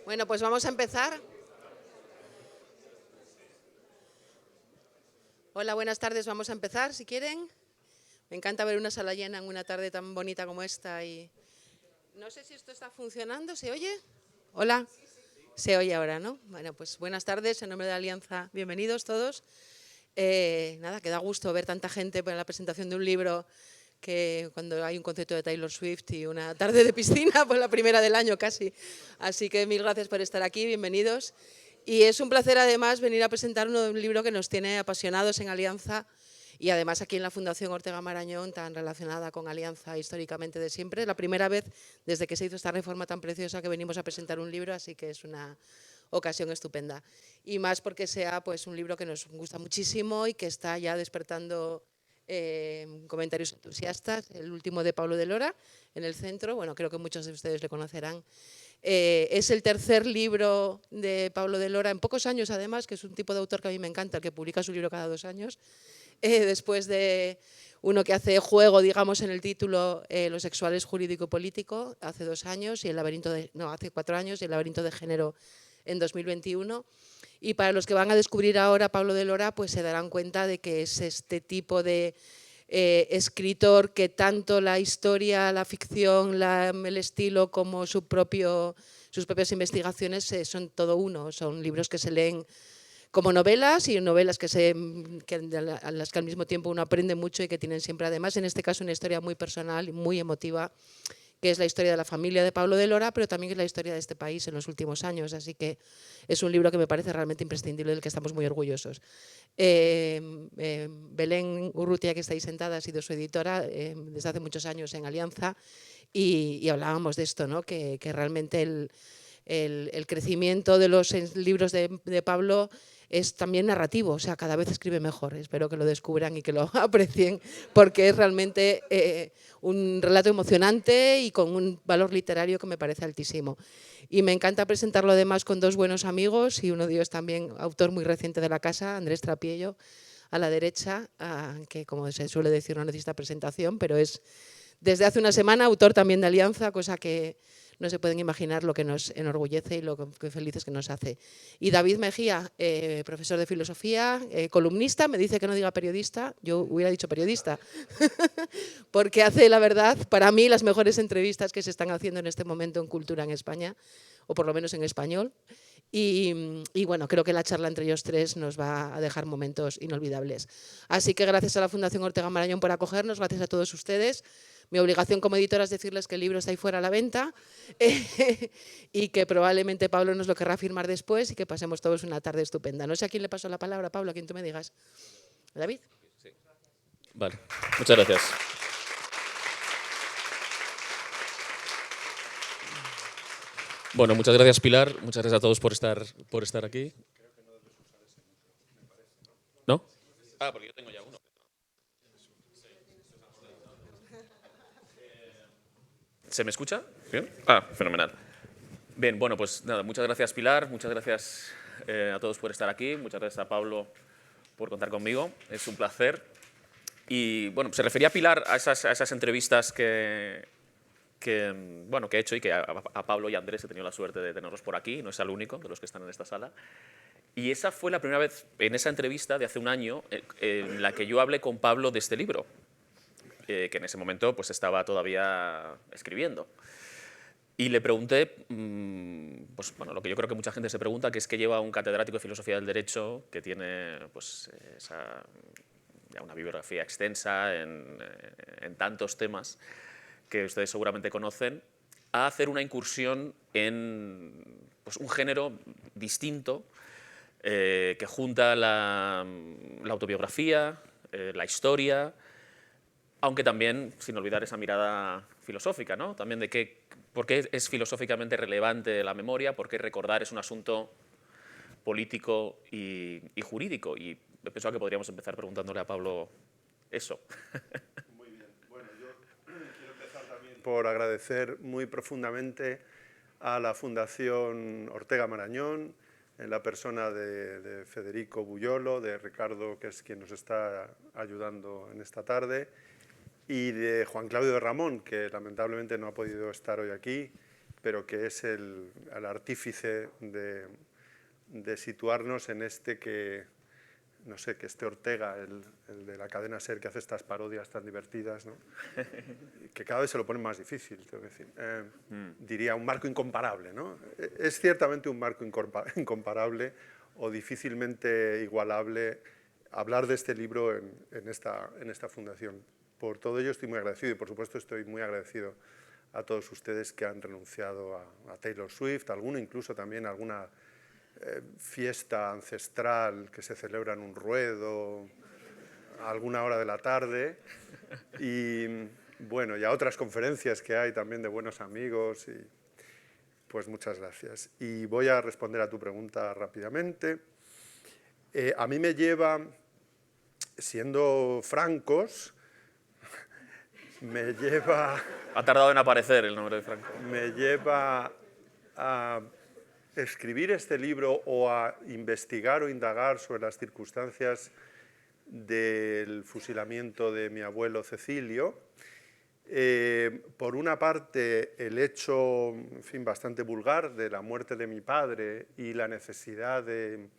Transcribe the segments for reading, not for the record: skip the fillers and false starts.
Bueno, pues vamos a empezar. Hola, buenas tardes. Vamos a empezar, si quieren. Me encanta ver una sala llena en una tarde tan bonita como esta. Y no sé si esto está funcionando. ¿Se oye? Hola. Se oye ahora, ¿no? Bueno, pues buenas tardes. En nombre de Alianza, bienvenidos todos. Nada, que da gusto ver tanta gente para la presentación de un libro que cuando hay un concierto de Taylor Swift y una tarde de piscina, pues la primera del año casi. Así que mil gracias por estar aquí, bienvenidos. Y es un placer además venir a presentar un libro que nos tiene apasionados en Alianza y además aquí en la Fundación Ortega Marañón, tan relacionada con Alianza históricamente de siempre. Es la primera vez desde que se hizo esta reforma tan preciosa que venimos a presentar un libro, así que es una ocasión estupenda. Y más porque sea pues un libro que nos gusta muchísimo y que está ya despertando comentarios entusiastas. El último de Pablo de Lora, en el centro, bueno, creo que muchos de ustedes le conocerán. Es el tercer libro de Pablo de Lora, en pocos años además, que es un tipo de autor que a mí me encanta, el que publica su libro cada 2 años, después de uno que hace juego, digamos, en el título, Lo sexual es jurídico-político, hace 2 años, y hace 4 años, y El laberinto de género en 2021. Y para los que van a descubrir ahora Pablo de Lora, pues se darán cuenta de que es este tipo de escritor que tanto la historia, la ficción, el estilo como sus propias investigaciones son todo uno. Son libros que se leen como novelas y novelas a las que al mismo tiempo uno aprende mucho y que tienen siempre además, en este caso, una historia muy personal y muy emotiva, que es la historia de la familia de Pablo de Lora, pero también es la historia de este país en los últimos años. Así que es un libro que me parece realmente imprescindible, del que estamos muy orgullosos. Belén Urrutia, que está ahí sentada, ha sido su editora desde hace muchos años en Alianza y hablábamos de esto, ¿no? que realmente el crecimiento de los libros de Pablo es también narrativo, o sea, cada vez escribe mejor. Espero que lo descubran y que lo aprecien, porque es realmente un relato emocionante y con un valor literario que me parece altísimo. Y me encanta presentarlo además con 2 buenos amigos, y uno de ellos también autor muy reciente de la casa, Andrés Trapiello, a la derecha, que como se suele decir no necesita presentación, pero es desde hace una semana autor también de Alianza, cosa que no se pueden imaginar lo que nos enorgullece y lo que felices que nos hace. Y David Mejía, profesor de filosofía, columnista, me dice que no diga periodista, yo hubiera dicho periodista, porque hace, la verdad, para mí las mejores entrevistas que se están haciendo en este momento en cultura en España, o por lo menos en español. Y bueno, creo que la charla entre ellos 3 nos va a dejar momentos inolvidables. Así que gracias a la Fundación Ortega Marañón por acogernos, gracias a todos ustedes. Mi obligación como editora es decirles que el libro está ahí fuera a la venta y que probablemente Pablo nos lo querrá firmar después y que pasemos todos una tarde estupenda. No sé a quién le paso la palabra, Pablo, a quien tú me digas. ¿David? Sí. Vale, muchas gracias. Bueno, muchas gracias, Pilar. Muchas gracias a todos por estar aquí. ¿No? Ah, porque yo tengo ya uno. ¿Se me escucha? ¿Bien? Ah, fenomenal. Bien, bueno, pues nada, muchas gracias, Pilar. Muchas gracias a todos por estar aquí. Muchas gracias a Pablo por contar conmigo. Es un placer. Y bueno, se refería Pilar a esas entrevistas que he hecho y que a Pablo y a Andrés he tenido la suerte de tenerlos por aquí. No es el único de los que están en esta sala. Y esa fue la primera vez en esa entrevista de hace un año en la que yo hablé con Pablo de este libro, que en ese momento pues estaba todavía escribiendo. Y le pregunté, pues, bueno, lo que yo creo que mucha gente se pregunta, que es que lleva un catedrático de Filosofía del Derecho que tiene pues, ya una bibliografía extensa en tantos temas que ustedes seguramente conocen, a hacer una incursión en pues, un género distinto que junta la autobiografía, la historia, aunque también sin olvidar esa mirada filosófica, ¿no? También de por qué es filosóficamente relevante la memoria, por qué recordar es un asunto político y jurídico. Y he pensado que podríamos empezar preguntándole a Pablo eso. Muy bien. Bueno, yo quiero empezar también por agradecer muy profundamente a la Fundación Ortega Marañón, en la persona de Federico Buyolo, de Ricardo, que es quien nos está ayudando en esta tarde, y de Juan Claudio de Ramón, que lamentablemente no ha podido estar hoy aquí, pero que es el artífice de situarnos en este que, no sé, que este Ortega, el de la cadena SER, que hace estas parodias tan divertidas, ¿no? Que cada vez se lo ponen más difícil, tengo que decir. Diría un marco incomparable, ¿no? Es ciertamente un marco incomparable o difícilmente igualable hablar de este libro en esta fundación. Por todo ello estoy muy agradecido y, por supuesto, estoy muy agradecido a todos ustedes que han renunciado a Taylor Swift, alguno incluso también a alguna fiesta ancestral que se celebra en un ruedo a alguna hora de la tarde y, bueno, y a otras conferencias que hay también de buenos amigos. Y, pues muchas gracias. Y voy a responder a tu pregunta rápidamente. A mí me lleva, siendo francos, me lleva... Ha tardado en aparecer el nombre de Franco. Me lleva a escribir este libro o a investigar o indagar sobre las circunstancias del fusilamiento de mi abuelo Cecilio. Por una parte, el hecho, en fin, bastante vulgar de la muerte de mi padre y la necesidad de,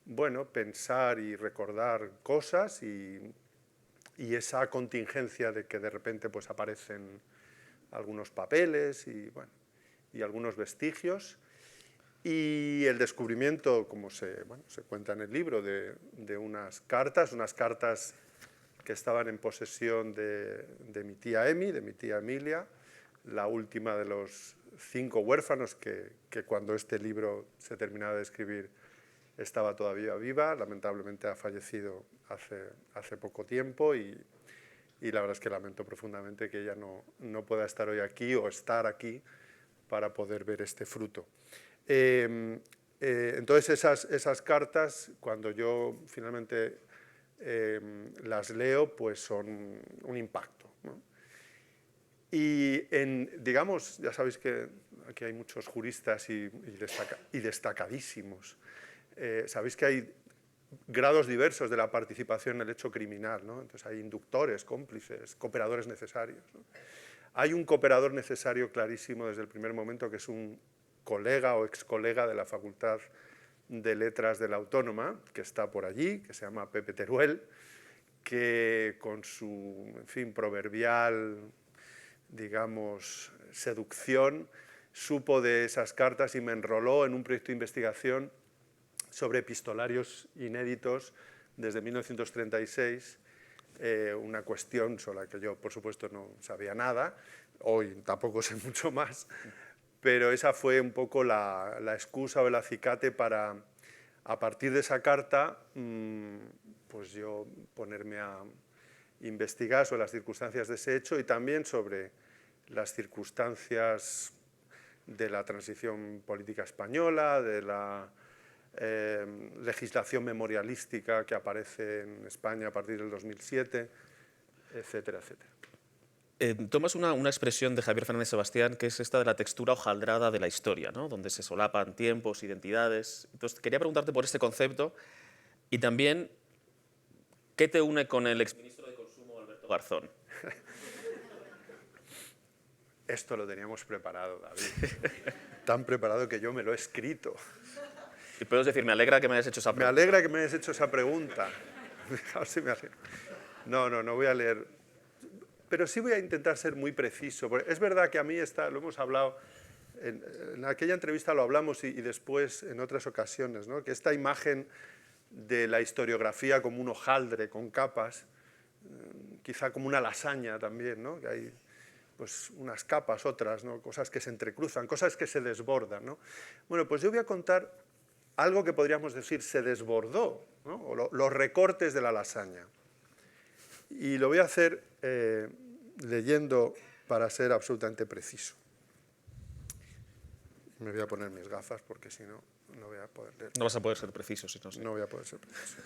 bueno, pensar y recordar cosas y esa contingencia de que de repente pues, aparecen algunos papeles y, bueno, y algunos vestigios. Y el descubrimiento, como se cuenta en el libro, de unas cartas que estaban en posesión de mi tía Emi, de mi tía Emilia, la última de los 5 huérfanos que cuando este libro se terminaba de escribir estaba todavía viva. Lamentablemente ha fallecido hace poco tiempo y la verdad es que lamento profundamente que ella no pueda estar hoy aquí o estar aquí para poder ver este fruto. Entonces esas cartas, cuando yo finalmente las leo, pues son un impacto, ¿no? Y digamos, ya sabéis que aquí hay muchos juristas y destacadísimos. Sabéis que hay grados diversos de la participación en el hecho criminal, ¿no? Entonces hay inductores, cómplices, cooperadores necesarios, ¿no? Hay un cooperador necesario clarísimo desde el primer momento, que es un colega o excolega de la Facultad de Letras de la Autónoma, que está por allí, que se llama Pepe Teruel, que con su, en fin, proverbial, digamos, seducción, supo de esas cartas y me enroló en un proyecto de investigación sobre epistolarios inéditos desde 1936, una cuestión sobre la que yo, por supuesto, no sabía nada, hoy tampoco sé mucho más, pero esa fue un poco la excusa o el acicate para, a partir de esa carta, pues yo ponerme a investigar sobre las circunstancias de ese hecho y también sobre las circunstancias de la transición política española, de la legislación memorialística que aparece en España a partir del 2007, etcétera, etcétera. Tomas una expresión de Javier Fernández Sebastián, que es esta de la textura hojaldrada de la historia, ¿no? Donde se solapan tiempos, identidades. Entonces, quería preguntarte por este concepto y también, ¿qué te une con el exministro de Consumo, Alberto Garzón? Esto lo teníamos preparado, David. Tan preparado que yo me lo he escrito. Y puedes decir, me alegra que me hayas hecho esa pregunta. Me alegra que me hayas hecho esa pregunta. No voy a leer. Pero sí voy a intentar ser muy preciso. Es verdad que a mí lo hemos hablado, en aquella entrevista lo hablamos y después en otras ocasiones, ¿no? Que esta imagen de la historiografía como un hojaldre con capas, quizá como una lasaña también, ¿no? Que hay pues, unas capas, otras, ¿no? Cosas que se entrecruzan, cosas que se desbordan, ¿no? Bueno, pues yo voy a contar algo que podríamos decir se desbordó, ¿no? O los recortes de la lasaña. Y lo voy a hacer leyendo para ser absolutamente preciso. Me voy a poner mis gafas porque si no, no voy a poder leer. No vas a poder ser preciso si no sé. No voy a poder ser preciso.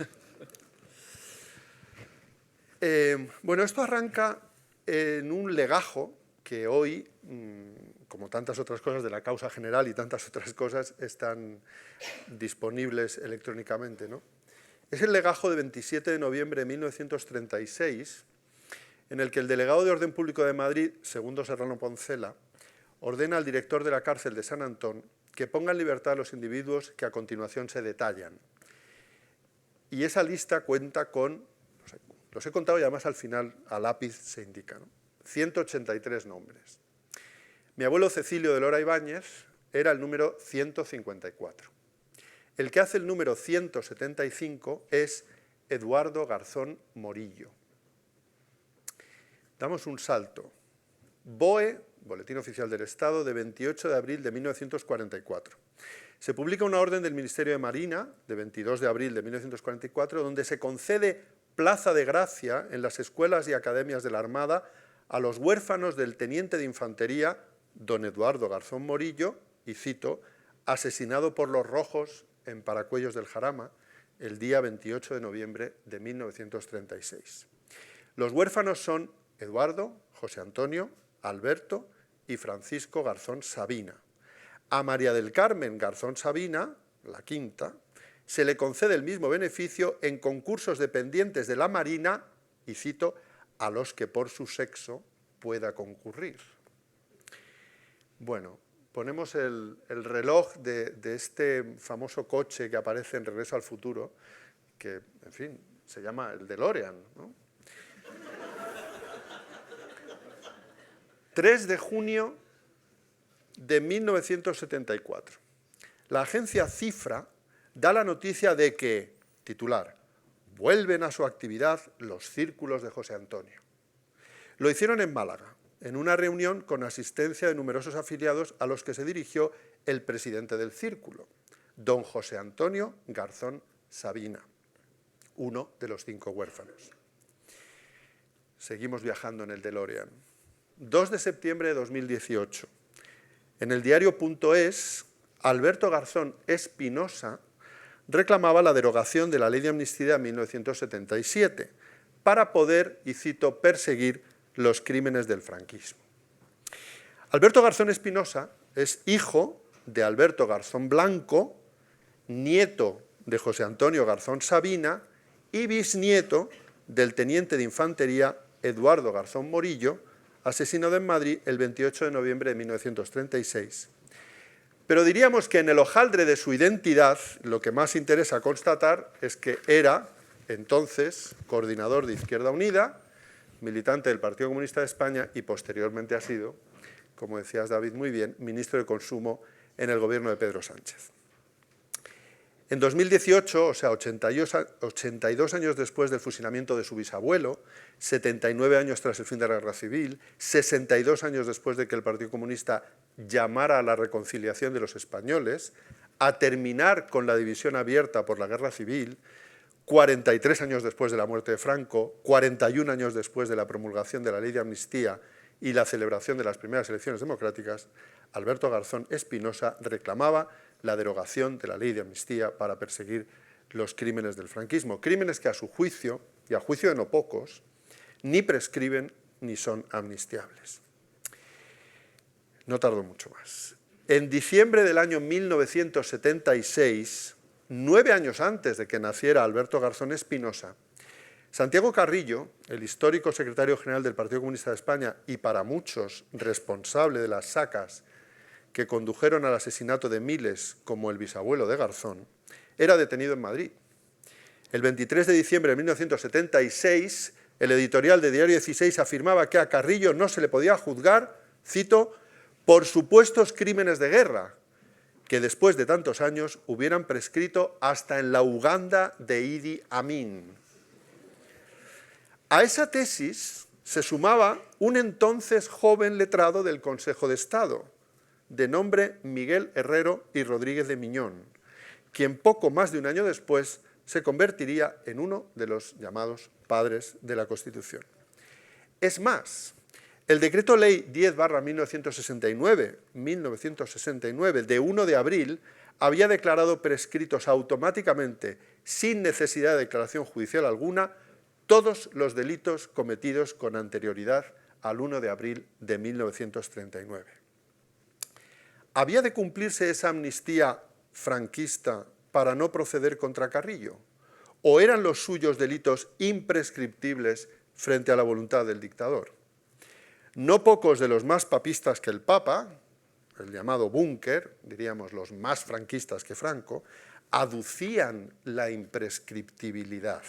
Bueno, esto arranca en un legajo que hoy, como tantas otras cosas de la causa general y tantas otras cosas, están disponibles electrónicamente, ¿no? Es el legajo de 27 de noviembre de 1936, en el que el delegado de Orden Público de Madrid, Segundo Serrano Poncela, ordena al director de la cárcel de San Antón que ponga en libertad a los individuos que a continuación se detallan. Y esa lista cuenta con, los he contado y además al final a lápiz se indica, ¿no? 183 nombres. Mi abuelo Cecilio de Lora Ibáñez era el número 154. El que hace el número 175 es Eduardo Garzón Morillo. Damos un salto. BOE, Boletín Oficial del Estado, de 28 de abril de 1944. Se publica una orden del Ministerio de Marina, de 22 de abril de 1944, donde se concede plaza de gracia en las escuelas y academias de la Armada a los huérfanos del teniente de infantería, don Eduardo Garzón Morillo, y cito, asesinado por los rojos en Paracuellos del Jarama, el día 28 de noviembre de 1936. Los huérfanos son Eduardo, José Antonio, Alberto y Francisco Garzón Sabina. A María del Carmen Garzón Sabina, la quinta, se le concede el mismo beneficio en concursos dependientes de la Marina, y cito, a los que por su sexo pueda concurrir. Bueno, ponemos el reloj de este famoso coche que aparece en Regreso al Futuro, que, en fin, se llama el DeLorean, ¿no? 3 de junio de 1974. La agencia Cifra da la noticia de que, titular, vuelven a su actividad los círculos de José Antonio. Lo hicieron en Málaga, en una reunión con asistencia de numerosos afiliados a los que se dirigió el presidente del círculo, don José Antonio Garzón Sabina, uno de los 5 huérfanos. Seguimos viajando en el DeLorean. 2 de septiembre de 2018. En el diario.es, Alberto Garzón Espinosa reclamaba la derogación de la Ley de Amnistía de 1977 para poder, y cito, perseguir los crímenes del franquismo. Alberto Garzón Espinosa es hijo de Alberto Garzón Blanco, nieto de José Antonio Garzón Sabina y bisnieto del teniente de infantería Eduardo Garzón Morillo, asesinado en Madrid el 28 de noviembre de 1936. Pero diríamos que en el hojaldre de su identidad, lo que más interesa constatar es que era, entonces, coordinador de Izquierda Unida, militante del Partido Comunista de España y posteriormente ha sido, como decías David muy bien, ministro de Consumo en el gobierno de Pedro Sánchez. En 2018, o sea, 82 años después del fusilamiento de su bisabuelo, 79 años tras el fin de la Guerra Civil, 62 años después de que el Partido Comunista llamara a la reconciliación de los españoles, a terminar con la división abierta por la Guerra Civil, 43 años después de la muerte de Franco, 41 años después de la promulgación de la Ley de Amnistía y la celebración de las primeras elecciones democráticas, Alberto Garzón Espinosa reclamaba la derogación de la Ley de Amnistía para perseguir los crímenes del franquismo, crímenes que a su juicio, y a juicio de no pocos, ni prescriben ni son amnistiables. No tardó mucho más. En diciembre del año 1976, 9 años antes de que naciera Alberto Garzón Espinosa, Santiago Carrillo, el histórico secretario general del Partido Comunista de España y para muchos responsable de las sacas que condujeron al asesinato de miles como el bisabuelo de Garzón, era detenido en Madrid. El 23 de diciembre de 1976, el editorial de Diario 16 afirmaba que a Carrillo no se le podía juzgar, cito, por supuestos crímenes de guerra, que después de tantos años hubieran prescrito hasta en la Uganda de Idi Amin. A esa tesis se sumaba un entonces joven letrado del Consejo de Estado, de nombre Miguel Herrero y Rodríguez de Miñón, quien poco más de un año después se convertiría en uno de los llamados padres de la Constitución. Es más, el Decreto Ley 10/1969 de 1 de abril había declarado prescritos automáticamente, sin necesidad de declaración judicial alguna, todos los delitos cometidos con anterioridad al 1 de abril de 1939. ¿Había de cumplirse esa amnistía franquista para no proceder contra Carrillo? ¿O eran los suyos delitos imprescriptibles frente a la voluntad del dictador? No pocos de los más papistas que el Papa, el llamado búnker, diríamos los más franquistas que Franco, aducían la imprescriptibilidad,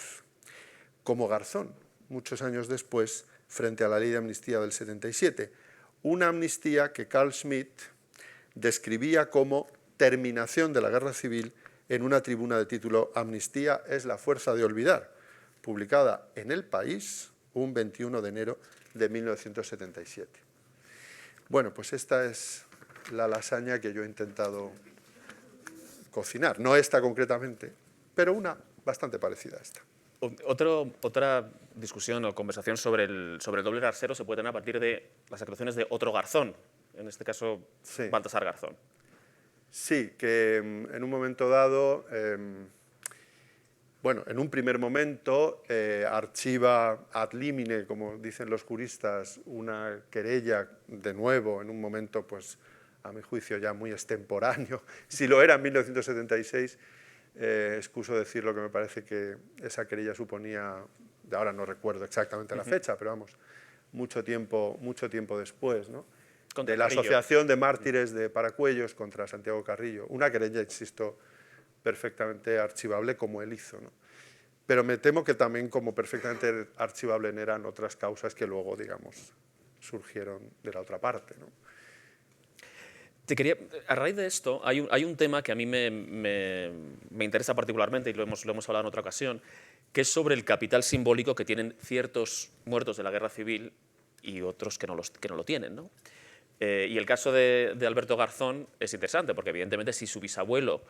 como Garzón, muchos años después, frente a la ley de amnistía del 77, una amnistía que Carl Schmitt describía como terminación de la guerra civil en una tribuna de título Amnistía es la fuerza de olvidar, publicada en El País un 21 de enero de 1977. Bueno, pues esta es la lasaña que yo he intentado cocinar. No esta concretamente, pero una bastante parecida a esta. Otra discusión o conversación sobre el doble rasero se puede tener a partir de las actuaciones de otro Garzón, en este caso Sí. Baltasar Garzón. Sí, que en un momento dado, bueno, en un primer momento archiva ad limine, como dicen los juristas, una querella de nuevo, en un momento, pues, a mi juicio ya muy extemporáneo. Si lo era en 1976, excuso decirlo que me parece que esa querella suponía, de ahora no recuerdo exactamente la fecha, pero vamos, mucho tiempo después, ¿no? Contra De la Carrillo. Asociación de Mártires de Paracuellos contra Santiago Carrillo. Una querella, insisto, perfectamente archivable como él hizo, ¿no? Pero me temo que también como perfectamente archivable eran otras causas que luego, digamos, surgieron de la otra parte, ¿no? A raíz de esto, hay un tema que a mí me interesa particularmente, y lo hemos hablado en otra ocasión, que es sobre el capital simbólico que tienen ciertos muertos de la guerra civil y otros que no lo tienen, ¿no? Y el caso de Alberto Garzón es interesante, porque evidentemente si su bisabuelo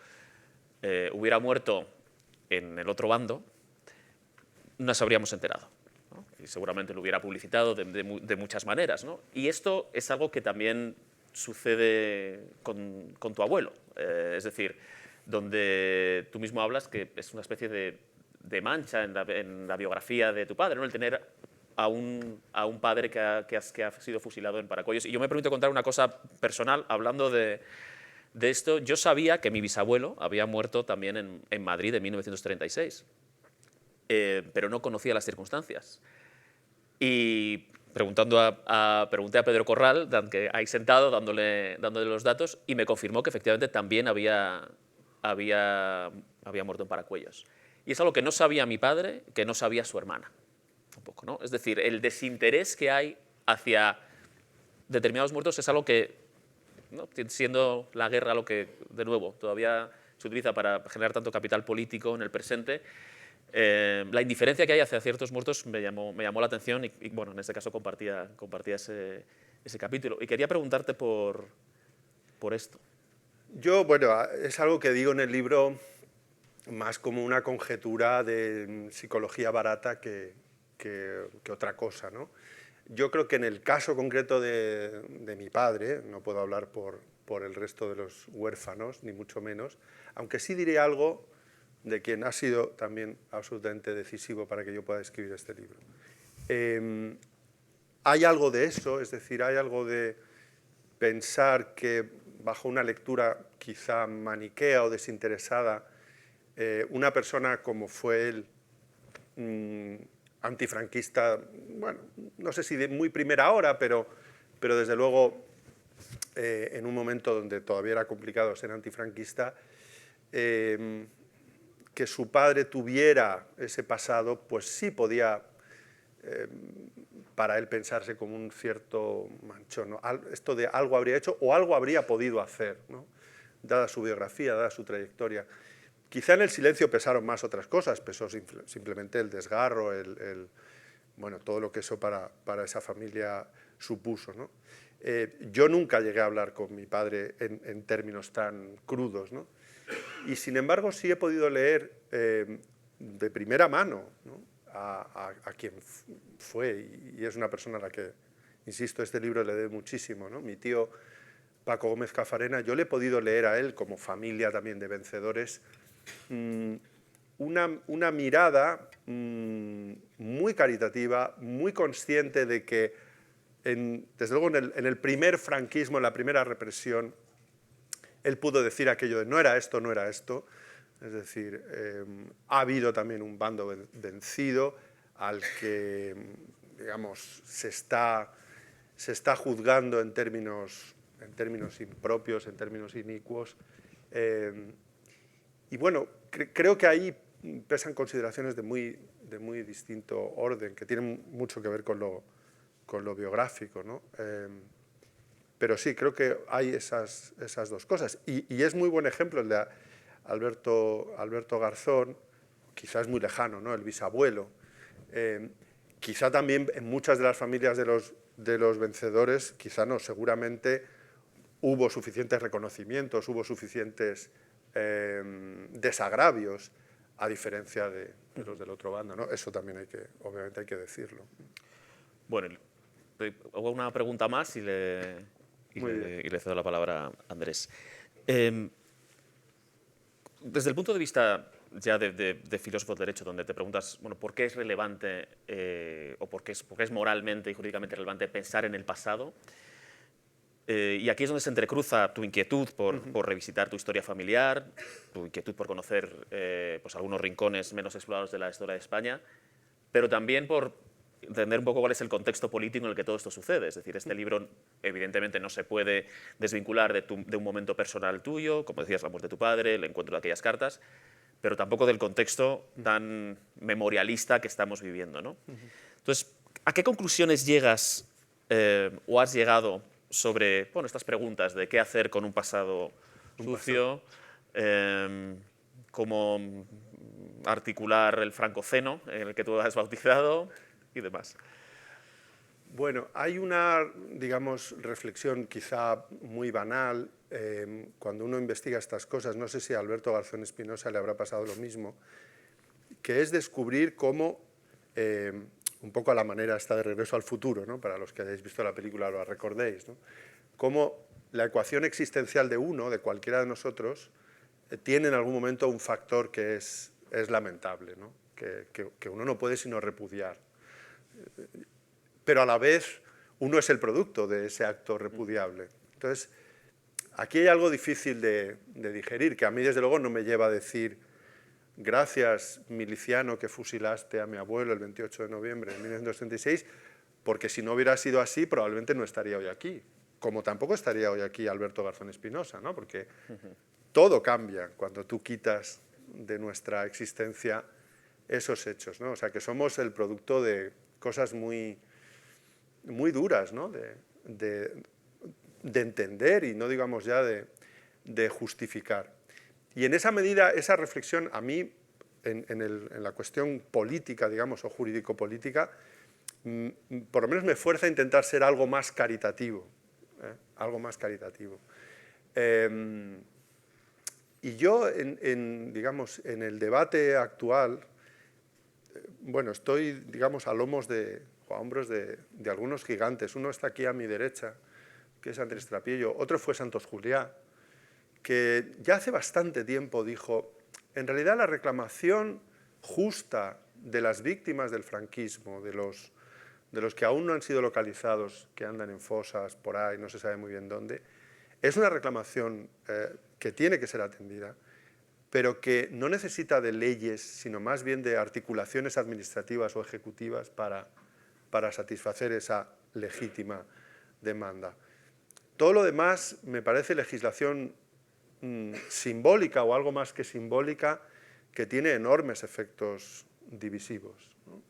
hubiera muerto en el otro bando, no nos habríamos enterado, ¿no? Y seguramente lo hubiera publicitado de muchas maneras, ¿no? Y esto es algo que también sucede con tu abuelo, es decir, donde tú mismo hablas que es una especie de mancha en la biografía de tu padre, ¿no? El tener a un padre que ha sido fusilado en Paracuellos. Y yo me permito contar una cosa personal, hablando de esto. Yo sabía que mi bisabuelo había muerto también en Madrid en 1936, pero no conocía las circunstancias. Y pregunté a Pedro Corral, ahí sentado, dándole los datos, y me confirmó que efectivamente también había muerto en Paracuellos. Y es algo que no sabía mi padre, que no sabía su hermana, tampoco, ¿no? Es decir, el desinterés que hay hacia determinados muertos es algo que, ¿no?, siendo la guerra lo que, de nuevo, todavía se utiliza para generar tanto capital político en el presente, la indiferencia que hay hacia ciertos muertos me llamó la atención y, bueno, en este caso compartía ese capítulo. Y quería preguntarte por esto. Yo, bueno, es algo que digo en el libro más como una conjetura de psicología barata que otra cosa, ¿no? Yo creo que en el caso concreto de mi padre, no puedo hablar por el resto de los huérfanos, ni mucho menos, aunque sí diré algo de quien ha sido también absolutamente decisivo para que yo pueda escribir este libro. Hay algo de eso, es decir, hay algo de pensar que bajo una lectura quizá maniquea o desinteresada, una persona como fue él, antifranquista, bueno, no sé si de muy primera hora, pero desde luego en un momento donde todavía era complicado ser antifranquista, que su padre tuviera ese pasado, pues sí podía para él pensarse como un cierto manchón, ¿no? Esto de algo habría hecho o algo habría podido hacer, ¿no?, dada su biografía, dada su trayectoria. Quizá en el silencio pesaron más otras cosas, pesó simplemente el desgarro, bueno, todo lo que eso para esa familia supuso, ¿no? Yo nunca llegué a hablar con mi padre en términos tan crudos, ¿no? Y sin embargo sí he podido leer de primera mano, ¿no?, a quien fue, y es una persona a la que, insisto, este libro le debe muchísimo, ¿no? Mi tío Paco Gómez Cafarena, yo le he podido leer a él, como familia también de vencedores, una mirada muy caritativa, muy consciente de que, desde luego en el primer franquismo, en la primera represión, él pudo decir aquello de no era esto, no era esto. Es decir, ha habido también un bando vencido al que, digamos, se está juzgando en términos términos impropios, en términos inicuos. Y bueno, creo que ahí pesan consideraciones de muy distinto orden, que tienen mucho que ver con lo biográfico, ¿no? Pero sí, creo que hay esas dos cosas. Y es muy buen ejemplo el de Alberto Garzón, quizás muy lejano, ¿no? El bisabuelo. Quizá también en muchas de las familias de los vencedores, quizá no, seguramente hubo suficientes reconocimientos, hubo suficientes desagravios, a diferencia de los del otro bando, ¿no? Eso también obviamente hay que decirlo. Bueno, hago una pregunta más y le cedo la palabra a Andrés. Desde el punto de vista ya de filósofo de derecho, donde te preguntas, bueno, ¿por qué es relevante o por qué es moralmente y jurídicamente relevante pensar en el pasado? Y aquí es donde se entrecruza tu inquietud por revisitar tu historia familiar, tu inquietud por conocer pues algunos rincones menos explorados de la historia de España, pero también por entender un poco cuál es el contexto político en el que todo esto sucede. Es decir, este libro evidentemente no se puede desvincular de un momento personal tuyo, como decías, la muerte de tu padre, el encuentro de aquellas cartas, pero tampoco del contexto tan memorialista que estamos viviendo, ¿no? Entonces, ¿a qué conclusiones llegas o has llegado sobre estas preguntas de qué hacer con un pasado sucio, cómo articular el francoceno en el que tú has bautizado y demás? Bueno, hay una, digamos, reflexión quizá muy banal cuando uno investiga estas cosas, no sé si a Alberto Garzón Espinosa le habrá pasado lo mismo, que es descubrir cómo, un poco a la manera esta de Regreso al Futuro, ¿no? Para los que hayáis visto la película lo recordéis, ¿no? Cómo la ecuación existencial de uno, de cualquiera de nosotros, tiene en algún momento un factor que es lamentable, ¿no? Que uno no puede sino repudiar. Pero a la vez uno es el producto de ese acto repudiable. Entonces, aquí hay algo difícil de digerir, que a mí desde luego no me lleva a decir gracias, miliciano, que fusilaste a mi abuelo el 28 de noviembre de 1936, porque si no hubiera sido así probablemente no estaría hoy aquí, como tampoco estaría hoy aquí Alberto Garzón Espinosa, ¿no? Porque todo cambia cuando tú quitas de nuestra existencia esos hechos, ¿no? O sea, que somos el producto de cosas muy duras, ¿no? de entender y no digamos ya de justificar. Y en esa medida, esa reflexión a mí, en la cuestión política, digamos, o jurídico-política, por lo menos me fuerza a intentar ser algo más caritativo, algo más caritativo. Y yo, digamos, en el debate actual, bueno, estoy, digamos, a lomos o a hombros de algunos gigantes. Uno está aquí a mi derecha, que es Andrés Trapillo. Otro fue Santos Juliá, que ya hace bastante tiempo dijo, en realidad la reclamación justa de las víctimas del franquismo, de los que aún no han sido localizados, que andan en fosas por ahí, no se sabe muy bien dónde, es una reclamación que tiene que ser atendida, pero que no necesita de leyes, sino más bien de articulaciones administrativas o ejecutivas para satisfacer esa legítima demanda. Todo lo demás me parece legislación simbólica o algo más que simbólica, que tiene enormes efectos divisivos, ¿no?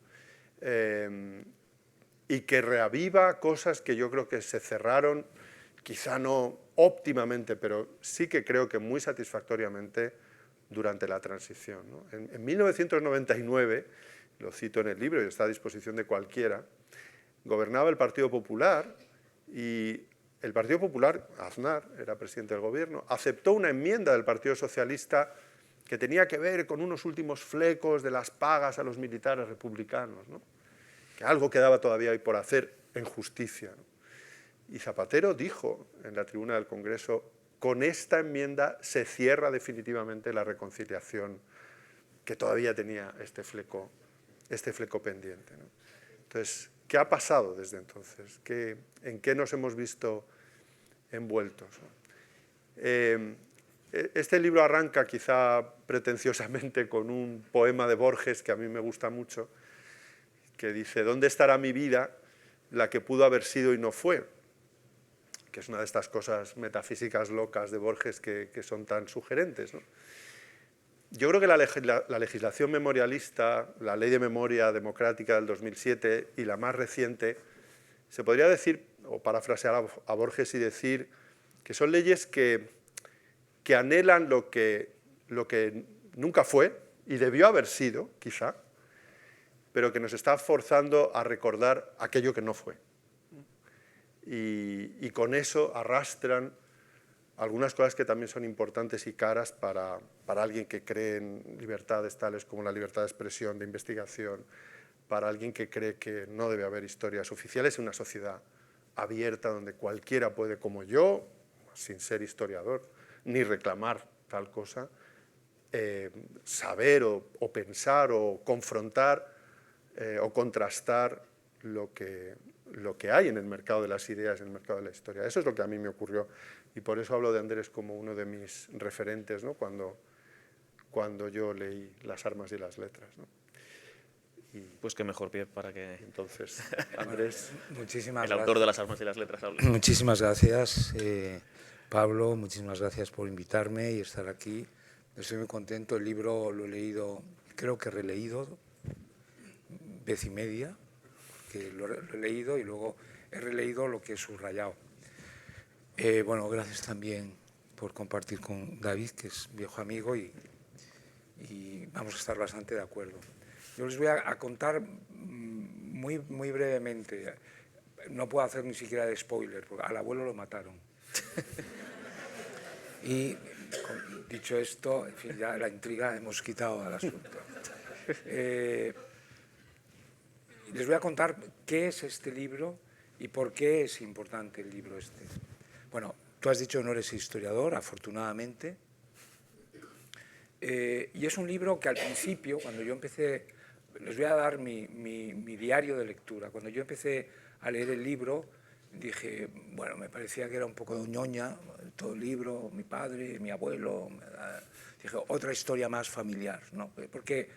Y que reaviva cosas que yo creo que se cerraron, quizá no óptimamente, pero sí que creo que muy satisfactoriamente durante la transición, ¿no? En 1999, lo cito en el libro y está a disposición de cualquiera, gobernaba el Partido Popular y el Partido Popular, Aznar era presidente del gobierno, aceptó una enmienda del Partido Socialista que tenía que ver con unos últimos flecos de las pagas a los militares republicanos, ¿no? Que algo quedaba todavía ahí por hacer en justicia, ¿no? Y Zapatero dijo en la tribuna del Congreso, con esta enmienda se cierra definitivamente la reconciliación que todavía tenía este fleco pendiente, ¿no? Entonces, ¿qué ha pasado desde entonces? ¿En qué nos hemos visto envueltos, ¿no? Este libro arranca quizá pretenciosamente con un poema de Borges que a mí me gusta mucho, que dice, ¿dónde estará mi vida, la que pudo haber sido y no fue? que es una de estas cosas metafísicas locas de Borges que son tan sugerentes, ¿no? Yo creo que la legislación memorialista, la Ley de Memoria Democrática del 2007 y la más reciente, se podría decir, o parafrasear a Borges y decir, que son leyes que anhelan lo que nunca fue y debió haber sido, quizá, pero que nos está forzando a recordar aquello que no fue. Y con eso arrastran algunas cosas que también son importantes y caras para alguien que cree en libertades tales como la libertad de expresión, de investigación, para alguien que cree que no debe haber historias oficiales en una sociedad abierta donde cualquiera puede, como yo, sin ser historiador, ni reclamar tal cosa, saber o pensar o confrontar o contrastar lo que hay en el mercado de las ideas, en el mercado de la historia. Eso es lo que a mí me ocurrió y por eso hablo de Andrés como uno de mis referentes, ¿no? cuando yo leí Las armas y las letras, ¿no? Pues qué mejor pie para que entonces Andrés, muchísimas el autor de Las armas y las letras hable. Muchísimas gracias, Pablo, muchísimas gracias por invitarme y estar aquí. Estoy muy contento, el libro lo he leído, creo que releído, vez y media, que lo he leído y luego he releído lo que he subrayado. Bueno, gracias también por compartir con David, que es viejo amigo, y vamos a estar bastante de acuerdo. Yo les voy a contar muy brevemente, no puedo hacer ni siquiera de spoiler, porque al abuelo lo mataron. Y dicho esto, en fin, ya la intriga hemos quitado al asunto. Les voy a contar qué es este libro y por qué es importante el libro este. Bueno, tú has dicho que no eres historiador, afortunadamente. Y es un libro que al principio, cuando yo empecé, les voy a dar mi diario de lectura. Cuando yo empecé a leer el libro, dije, bueno, me parecía que era un poco ñoña, todo el libro, mi padre, mi abuelo. Dije, otra historia más familiar, ¿no? Porque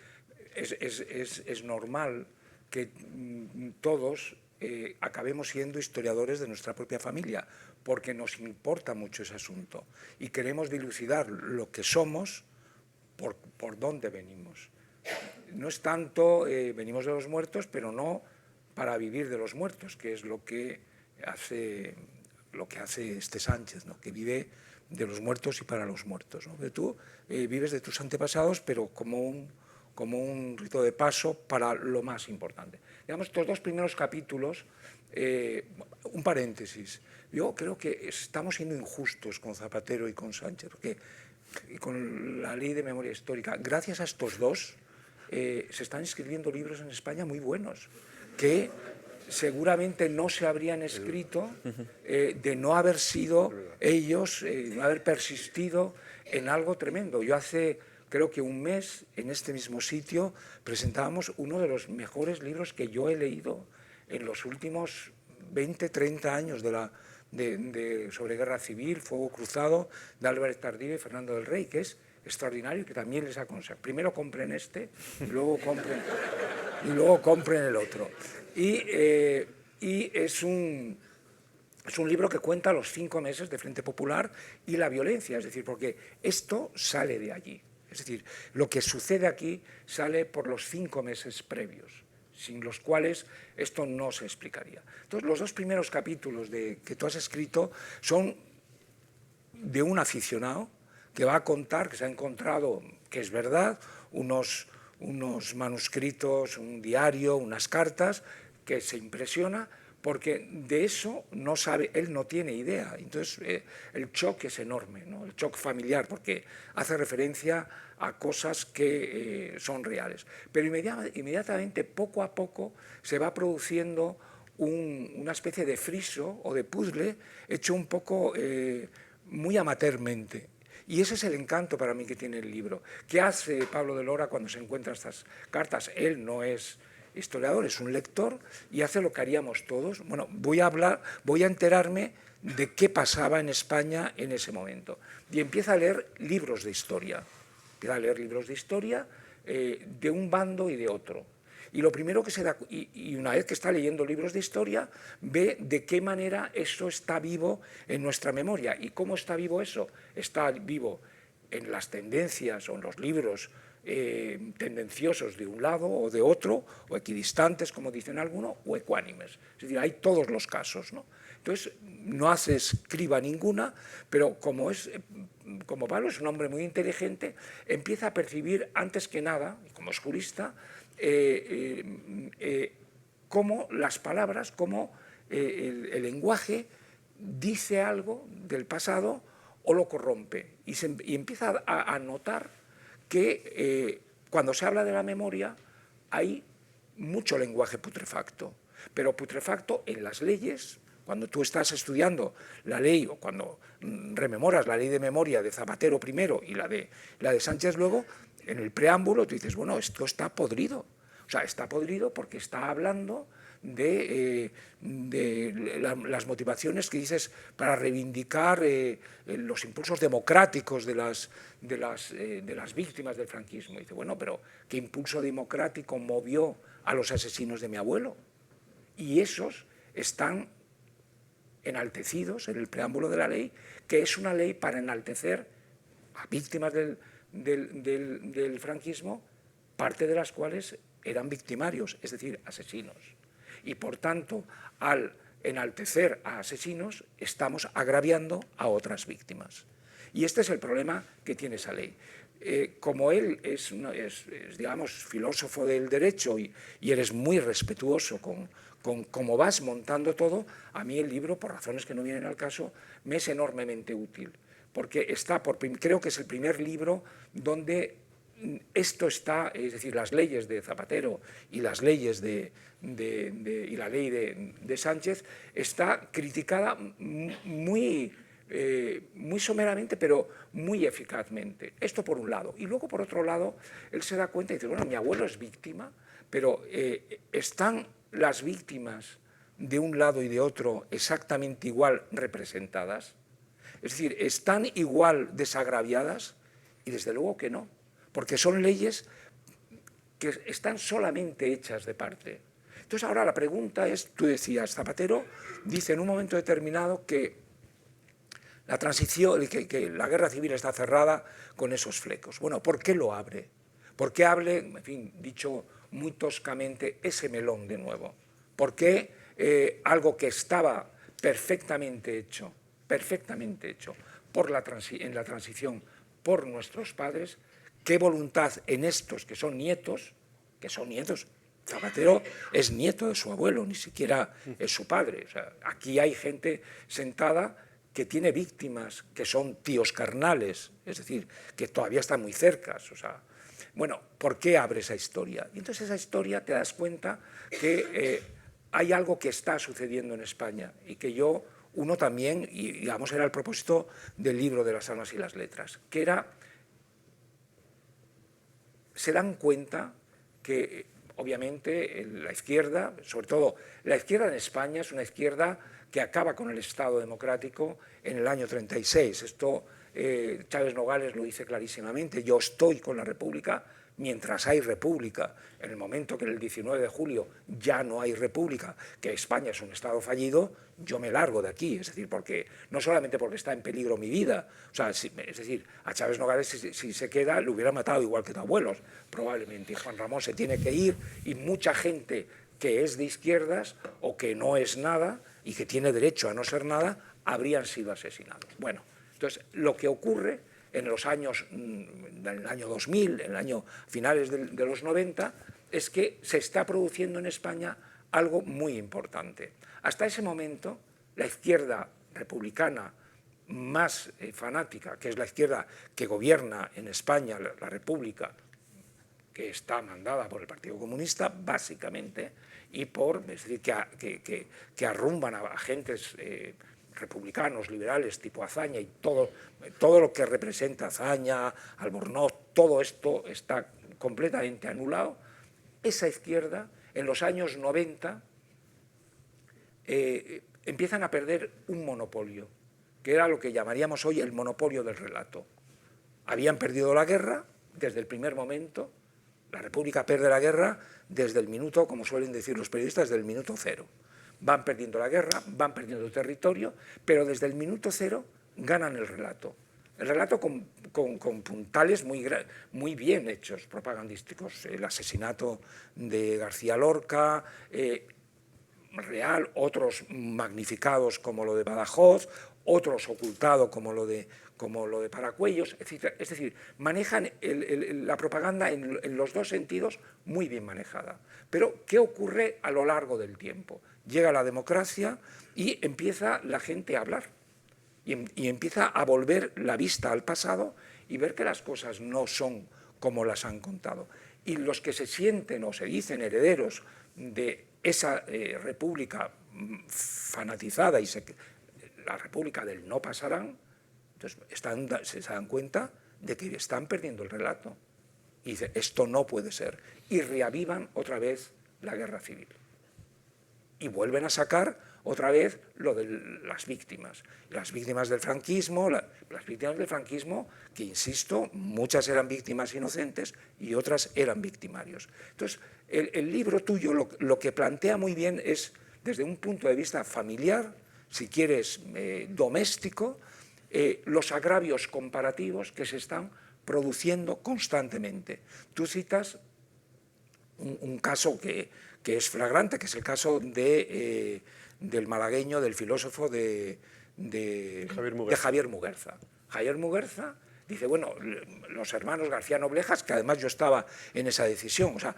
es normal que todos acabemos siendo historiadores de nuestra propia familia, porque nos importa mucho ese asunto y queremos dilucidar lo que somos por dónde venimos. No es tanto, venimos de los muertos, pero no para vivir de los muertos, que es lo que hace este Sánchez, ¿no? Que vive de los muertos y para los muertos, ¿no? Que tú vives de tus antepasados, pero como un rito de paso para lo más importante. Digamos, estos dos primeros capítulos, un paréntesis, yo creo que estamos siendo injustos con Zapatero y con Sánchez, porque con la Ley de Memoria Histórica, gracias a estos dos, se están escribiendo libros en España muy buenos, que seguramente no se habrían escrito de no haber sido ellos, no haber persistido en algo tremendo. Yo hace, creo que un mes, en este mismo sitio, presentábamos uno de los mejores libros que yo he leído en los últimos 20, 30 años sobre guerra civil, Fuego Cruzado, de Álvarez Tardío y Fernando del Rey, que es extraordinario y que también les aconsejo. Primero compren este y luego compren el otro. Y es un libro que cuenta los 5 meses de Frente Popular y la violencia, es decir, porque esto sale de allí. Es decir, lo que sucede aquí sale por los 5 meses previos, sin los cuales esto no se explicaría. Entonces, los dos primeros capítulos que tú has escrito son de un aficionado que va a contar, que se ha encontrado, que es verdad, unos manuscritos, un diario, unas cartas, que se impresiona, porque de eso no sabe, él no tiene idea. Entonces, el shock es enorme, ¿no? El shock familiar, porque hace referencia a cosas que son reales. Pero inmediatamente, poco a poco, se va produciendo una especie de friso o de puzzle hecho un poco muy amateurmente. Y ese es el encanto para mí que tiene el libro. ¿Qué hace Pablo de Lora cuando se encuentra estas cartas? Él no es historiador, es un lector y hace lo que haríamos todos. Bueno, voy a enterarme de qué pasaba en España en ese momento. Y empieza a leer libros de historia. Empieza a leer libros de historia de un bando y de otro. Y lo primero que se da, y una vez que está leyendo libros de historia, ve de qué manera eso está vivo en nuestra memoria. ¿Y cómo está vivo eso? Está vivo en las tendencias o en los libros tendenciosos de un lado o de otro, o equidistantes, como dicen algunos, o ecuánimes. Es decir, hay todos los casos, ¿no? Entonces, no hace escriba ninguna, pero como Pablo es un hombre muy inteligente, empieza a percibir antes que nada, como es jurista, cómo las palabras, cómo el lenguaje dice algo del pasado o lo corrompe. Y empieza a notar que cuando se habla de la memoria hay mucho lenguaje putrefacto, pero putrefacto en las leyes. Cuando tú estás estudiando la ley o cuando rememoras la ley de memoria de Zapatero primero y la de Sánchez luego, en el preámbulo tú dices, bueno, esto está podrido. O sea, está podrido porque está hablando de las motivaciones que dices para reivindicar los impulsos democráticos de las víctimas del franquismo. Y dice, bueno, pero ¿qué impulso democrático movió a los asesinos de mi abuelo? Y esos están enaltecidos en el preámbulo de la ley, que es una ley para enaltecer a víctimas del franquismo, parte de las cuales eran victimarios, es decir, asesinos. Y por tanto, al enaltecer a asesinos, estamos agraviando a otras víctimas. Y este es el problema que tiene esa ley. Como él es, digamos, filósofo del derecho y eres muy respetuoso con cómo vas montando todo, a mí el libro, por razones que no vienen al caso, me es enormemente útil, porque creo que es el primer libro donde esto está, es decir, las leyes de Zapatero y las leyes y la ley de Sánchez está criticada muy someramente, pero muy eficazmente. Esto por un lado. Y luego, por otro lado, él se da cuenta y dice, bueno, mi abuelo es víctima, pero están las víctimas de un lado y de otro exactamente igual representadas. Es decir, están igual desagraviadas, y desde luego que no, porque son leyes que están solamente hechas de parte. Entonces ahora la pregunta es, tú decías, Zapatero dice en un momento determinado que la transición, que la guerra civil está cerrada con esos flecos. Bueno, ¿por qué lo abre? ¿Por qué abre, en fin, dicho muy toscamente, ese melón de nuevo? ¿Por qué algo que estaba perfectamente hecho en la transición por nuestros padres, qué voluntad en estos que son nietos, Zapatero es nieto de su abuelo, ni siquiera es su padre. O sea, aquí hay gente sentada que tiene víctimas que son tíos carnales, es decir, que todavía están muy cercas. O sea, bueno, ¿por qué abre esa historia? Y entonces esa historia te das cuenta que hay algo que está sucediendo en España y que uno también, y digamos era el propósito del libro de las almas y las letras, que era, se dan cuenta que obviamente la izquierda, sobre todo la izquierda en España, es una izquierda que acaba con el Estado democrático en el año 36. Esto Chávez Nogales lo dice clarísimamente, yo estoy con la República mientras hay República. En el momento que en el 19 de julio ya no hay República, que España es un Estado fallido, yo me largo de aquí, es decir, no solamente porque está en peligro mi vida, o sea, es decir, a Chávez Nogales si se queda lo hubiera matado igual que tu abuelo, probablemente, y Juan Ramón se tiene que ir, y mucha gente que es de izquierdas o que no es nada y que tiene derecho a no ser nada, habrían sido asesinados. Bueno, entonces, lo que ocurre en el año 2000, en el año finales de los 90, es que se está produciendo en España algo muy importante. Hasta ese momento, la izquierda republicana más fanática, que es la izquierda que gobierna en España la República, que está mandada por el Partido Comunista, básicamente, y es decir, que arrumban a agentes republicanos, liberales, tipo Azaña, y todo lo que representa Azaña, Albornoz, todo esto está completamente anulado. Esa izquierda, en los años 90, empiezan a perder un monopolio, que era lo que llamaríamos hoy el monopolio del relato. Habían perdido la guerra desde el primer momento, La República pierde la guerra desde el minuto, como suelen decir los periodistas, desde el minuto cero. Van perdiendo la guerra, van perdiendo territorio, pero desde el minuto cero ganan el relato. El relato con puntales muy bien hechos, propagandísticos. El asesinato de García Lorca, real, otros magnificados como lo de Badajoz, otros ocultados como lo de Paracuellos, etc. Es decir, manejan la propaganda en los dos sentidos muy bien manejada. Pero, ¿qué ocurre a lo largo del tiempo? Llega la democracia y empieza la gente a hablar. Y empieza a volver la vista al pasado y ver que las cosas no son como las han contado. Y los que se sienten o se dicen herederos de esa república fanatizada, la república del no pasarán, entonces se dan cuenta de que están perdiendo el relato. Y dicen, esto no puede ser. Y reavivan otra vez la guerra civil. Y vuelven a sacar otra vez lo de las víctimas del franquismo, que, insisto, muchas eran víctimas inocentes y otras eran victimarios. Entonces, el libro tuyo lo que plantea muy bien es, desde un punto de vista familiar, si quieres, doméstico, los agravios comparativos que se están produciendo constantemente. Tú citas un caso que es flagrante, que es el caso del malagueño, del filósofo de Javier Muguerza. Javier Muguerza dice, bueno, los hermanos García Noblejas, que además yo estaba en esa decisión, o sea,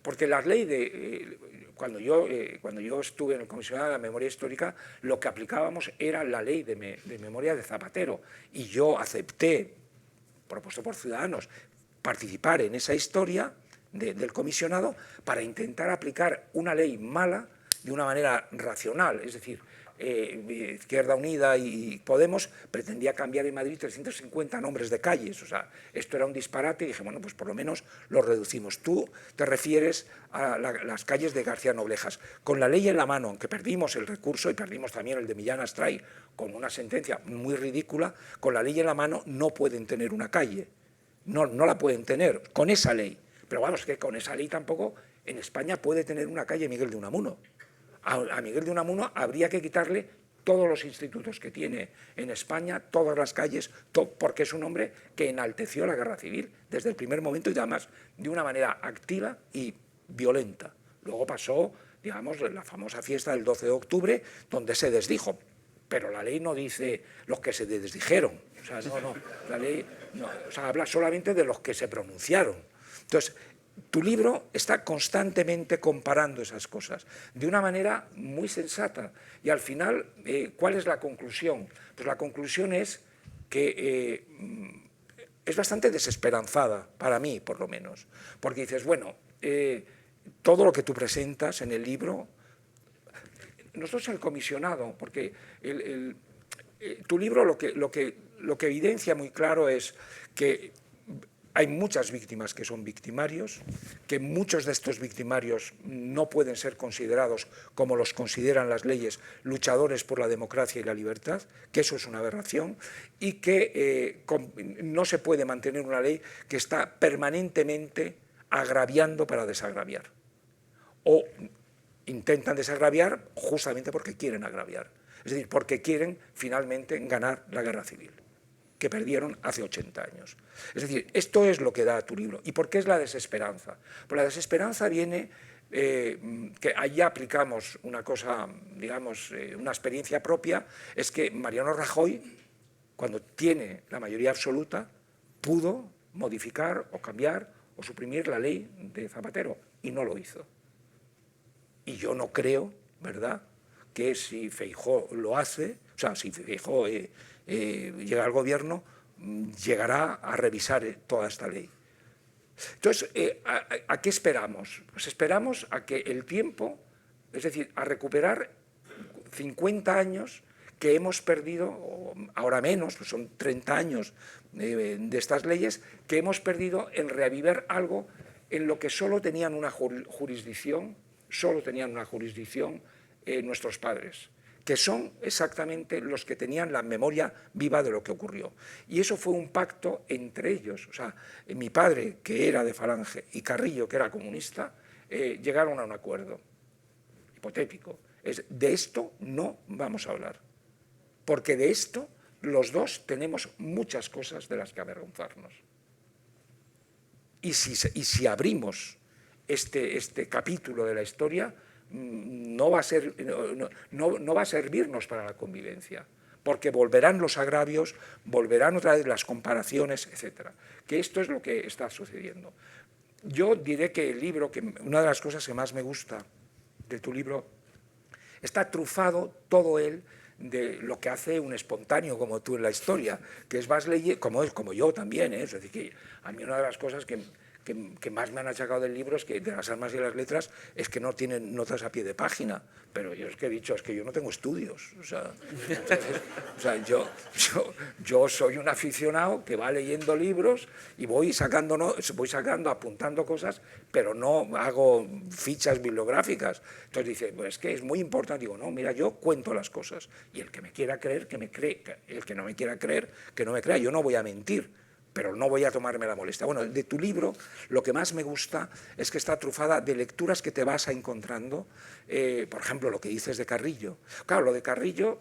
porque la ley cuando yo estuve en el comisionado de la memoria histórica, lo que aplicábamos era la ley de memoria de Zapatero, y yo acepté, propuesto por Ciudadanos, participar en esa historia del comisionado para intentar aplicar una ley mala de una manera racional. Es decir, Izquierda Unida y Podemos pretendía cambiar en Madrid 350 nombres de calles. O sea, esto era un disparate y dije, bueno, pues por lo menos lo reducimos. Tú te refieres a las calles de García Noblejas. Con la ley en la mano, aunque perdimos el recurso y perdimos también el de Millán Astray con una sentencia muy ridícula, con la ley en la mano no pueden tener una calle. No la pueden tener con esa ley. Pero vamos, que con esa ley tampoco en España puede tener una calle Miguel de Unamuno. A Miguel de Unamuno habría que quitarle todos los institutos que tiene en España, todas las calles, porque es un hombre que enalteció la guerra civil desde el primer momento y además de una manera activa y violenta. Luego pasó, digamos, la famosa fiesta del 12 de octubre, donde se desdijo, pero la ley no dice los que se desdijeron. O sea, la ley habla solamente de los que se pronunciaron. Entonces, tu libro está constantemente comparando esas cosas de una manera muy sensata. Y al final, ¿cuál es la conclusión? Pues la conclusión es que es bastante desesperanzada, para mí por lo menos, porque dices, bueno, todo lo que tú presentas en el libro, nosotros el comisionado, porque tu libro lo que evidencia muy claro es que hay muchas víctimas que son victimarios, que muchos de estos victimarios no pueden ser considerados, como los consideran las leyes, luchadores por la democracia y la libertad, que eso es una aberración, y que no se puede mantener una ley que está permanentemente agraviando para desagraviar. O intentan desagraviar justamente porque quieren agraviar. Es decir, porque quieren finalmente ganar la guerra civil, que perdieron hace 80 años. Es decir, esto es lo que da tu libro. ¿Y por qué es la desesperanza? Pues la desesperanza viene, que allá aplicamos una cosa, digamos, una experiencia propia, es que Mariano Rajoy, cuando tiene la mayoría absoluta, pudo modificar o cambiar o suprimir la ley de Zapatero, y no lo hizo. Y yo no creo, ¿verdad?, que si Feijóo lo hace, o sea, si Feijóo llega al gobierno, llegará a revisar toda esta ley. Entonces, ¿a qué esperamos? Pues esperamos a que el tiempo, es decir, a recuperar 50 años que hemos perdido, o ahora menos, pues son 30 años de estas leyes, que hemos perdido en reavivar algo en lo que solo tenían una jurisdicción nuestros padres, que son exactamente los que tenían la memoria viva de lo que ocurrió. Y eso fue un pacto entre ellos. O sea, mi padre, que era de Falange, y Carrillo, que era comunista, llegaron a un acuerdo hipotético. De esto no vamos a hablar, porque de esto los dos tenemos muchas cosas de las que avergonzarnos. Y si abrimos este capítulo de la historia, no va a servirnos para la convivencia, porque volverán los agravios, volverán otra vez las comparaciones, etc. Que esto es lo que está sucediendo. Yo diré que el libro, que una de las cosas que más me gusta de tu libro, está trufado todo él de lo que hace un espontáneo como tú en la historia, que es vas leyendo, como yo también, es decir, que a mí una de las cosas que más me han achacado del libro, es que de las armas y las letras, es que no tienen notas a pie de página, pero yo es que he dicho, es que yo no tengo estudios, o sea, yo soy un aficionado que va leyendo libros y voy sacando, apuntando cosas, pero no hago fichas bibliográficas. Entonces dice, pues es que es muy importante. Digo, no, mira, yo cuento las cosas, y el que me quiera creer, que me cree, el que no me quiera creer, que no me crea. Yo no voy a mentir, pero no voy a tomarme la molestia. Bueno, de tu libro lo que más me gusta es que está trufada de lecturas que te vas encontrando, por ejemplo, lo que dices de Carrillo. Claro, lo de Carrillo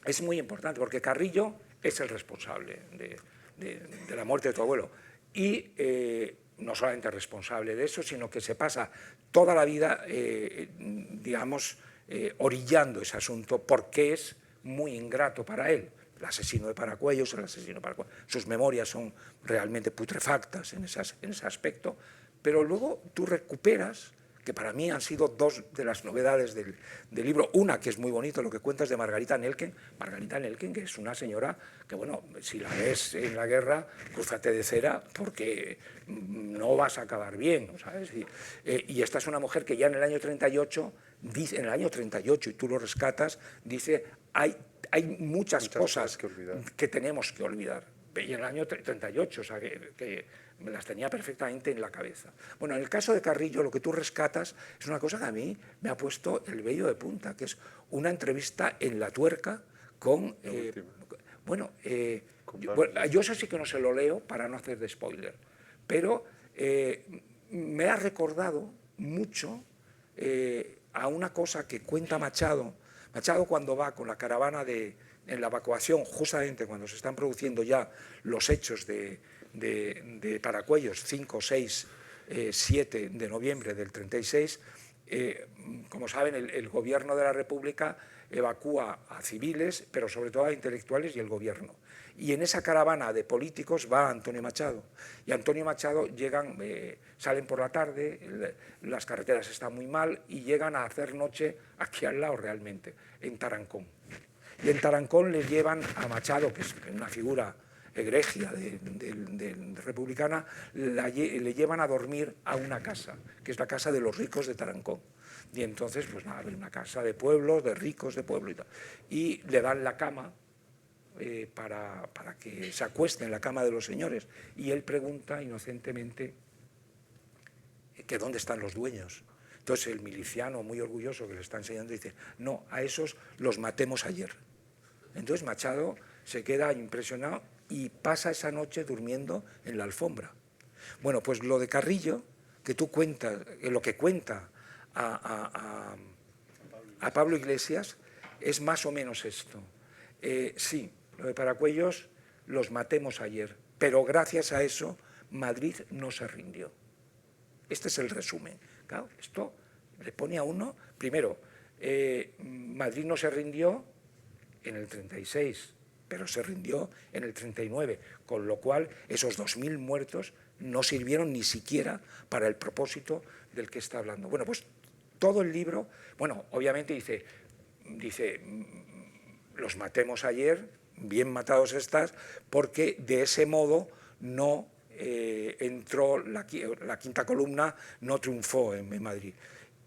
es muy importante, porque Carrillo es el responsable de la muerte de tu abuelo, y no solamente responsable de eso, sino que se pasa toda la vida, digamos, orillando ese asunto, porque es muy ingrato para él. El asesino de Paracuellos, sus memorias son realmente putrefactas en ese aspecto, pero luego tú recuperas, que para mí han sido dos de las novedades del libro, una que es muy bonito, lo que cuentas de Margarita Nelken, que es una señora que, bueno, si la ves en la guerra, crúzate de cera, porque no vas a acabar bien, ¿sabes? Y esta es una mujer que ya en el año 38, dice, y tú lo rescatas, dice, hay muchas cosas que tenemos que olvidar. Y en el año 38, o sea, que me las tenía perfectamente en la cabeza. Bueno, en el caso de Carrillo, lo que tú rescatas es una cosa que a mí me ha puesto el vello de punta, que es una entrevista en La Tuerca con... yo eso sí que no se lo leo para no hacer de spoiler, pero me ha recordado mucho a una cosa que cuenta Machado. Machado, cuando va con la caravana en la evacuación, justamente cuando se están produciendo ya los hechos de Paracuellos, 5, 6, 7 de noviembre del 36, como saben, el gobierno de la República evacúa a civiles, pero sobre todo a intelectuales y el gobierno. Y en esa caravana de políticos va Antonio Machado. Y Antonio Machado salen por la tarde, las carreteras están muy mal, y llegan a hacer noche aquí al lado realmente, en Tarancón. Y en Tarancón les llevan a Machado, que es una figura egregia republicana, le llevan a dormir a una casa, que es la casa de los ricos de Tarancón. Y entonces, pues nada, una casa de pueblo, de ricos de pueblo y tal. Y le dan la cama para que se acueste en la cama de los señores. Y él pregunta inocentemente que dónde están los dueños. Entonces el miliciano, muy orgulloso, que le está enseñando, dice, no, a esos los matemos ayer. Entonces Machado se queda impresionado y pasa esa noche durmiendo en la alfombra. Bueno, pues lo de Carrillo, que tú cuentas, lo que cuenta a Pablo Iglesias, es más o menos esto. Sí, lo de Paracuellos los matemos ayer, pero gracias a eso Madrid no se rindió. Este es el resumen. Claro, esto le pone a uno, primero, Madrid no se rindió en el 36, pero se rindió en el 39, con lo cual esos 2.000 muertos no sirvieron ni siquiera para el propósito del que está hablando. Bueno, pues todo el libro, bueno, obviamente dice los matemos ayer, bien matados estás, porque de ese modo no entró la quinta columna, no triunfó en Madrid.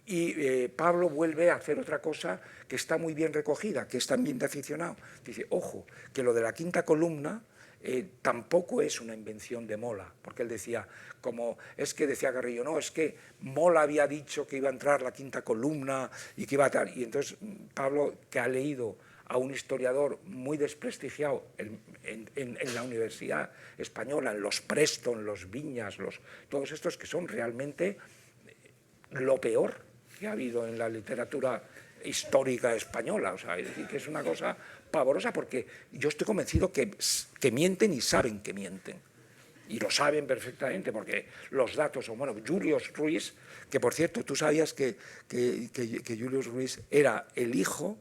Y Pablo vuelve a hacer otra cosa que está muy bien recogida, que es también de aficionado. Dice, ojo, que lo de la quinta columna tampoco es una invención de Mola, porque él decía, como es que decía Carrillo, no, es que Mola había dicho que iba a entrar la quinta columna y que iba a tal, y entonces Pablo, que ha leído a un historiador muy desprestigiado en la Universidad Española, en los Preston, los Viñas, todos estos que son realmente lo peor que ha habido en la literatura histórica española, o sea, es decir, que es una cosa pavorosa, porque yo estoy convencido que mienten y saben que mienten, y lo saben perfectamente, porque los datos son, bueno, Julius Ruiz, que por cierto, tú sabías que Julius Ruiz era el hijo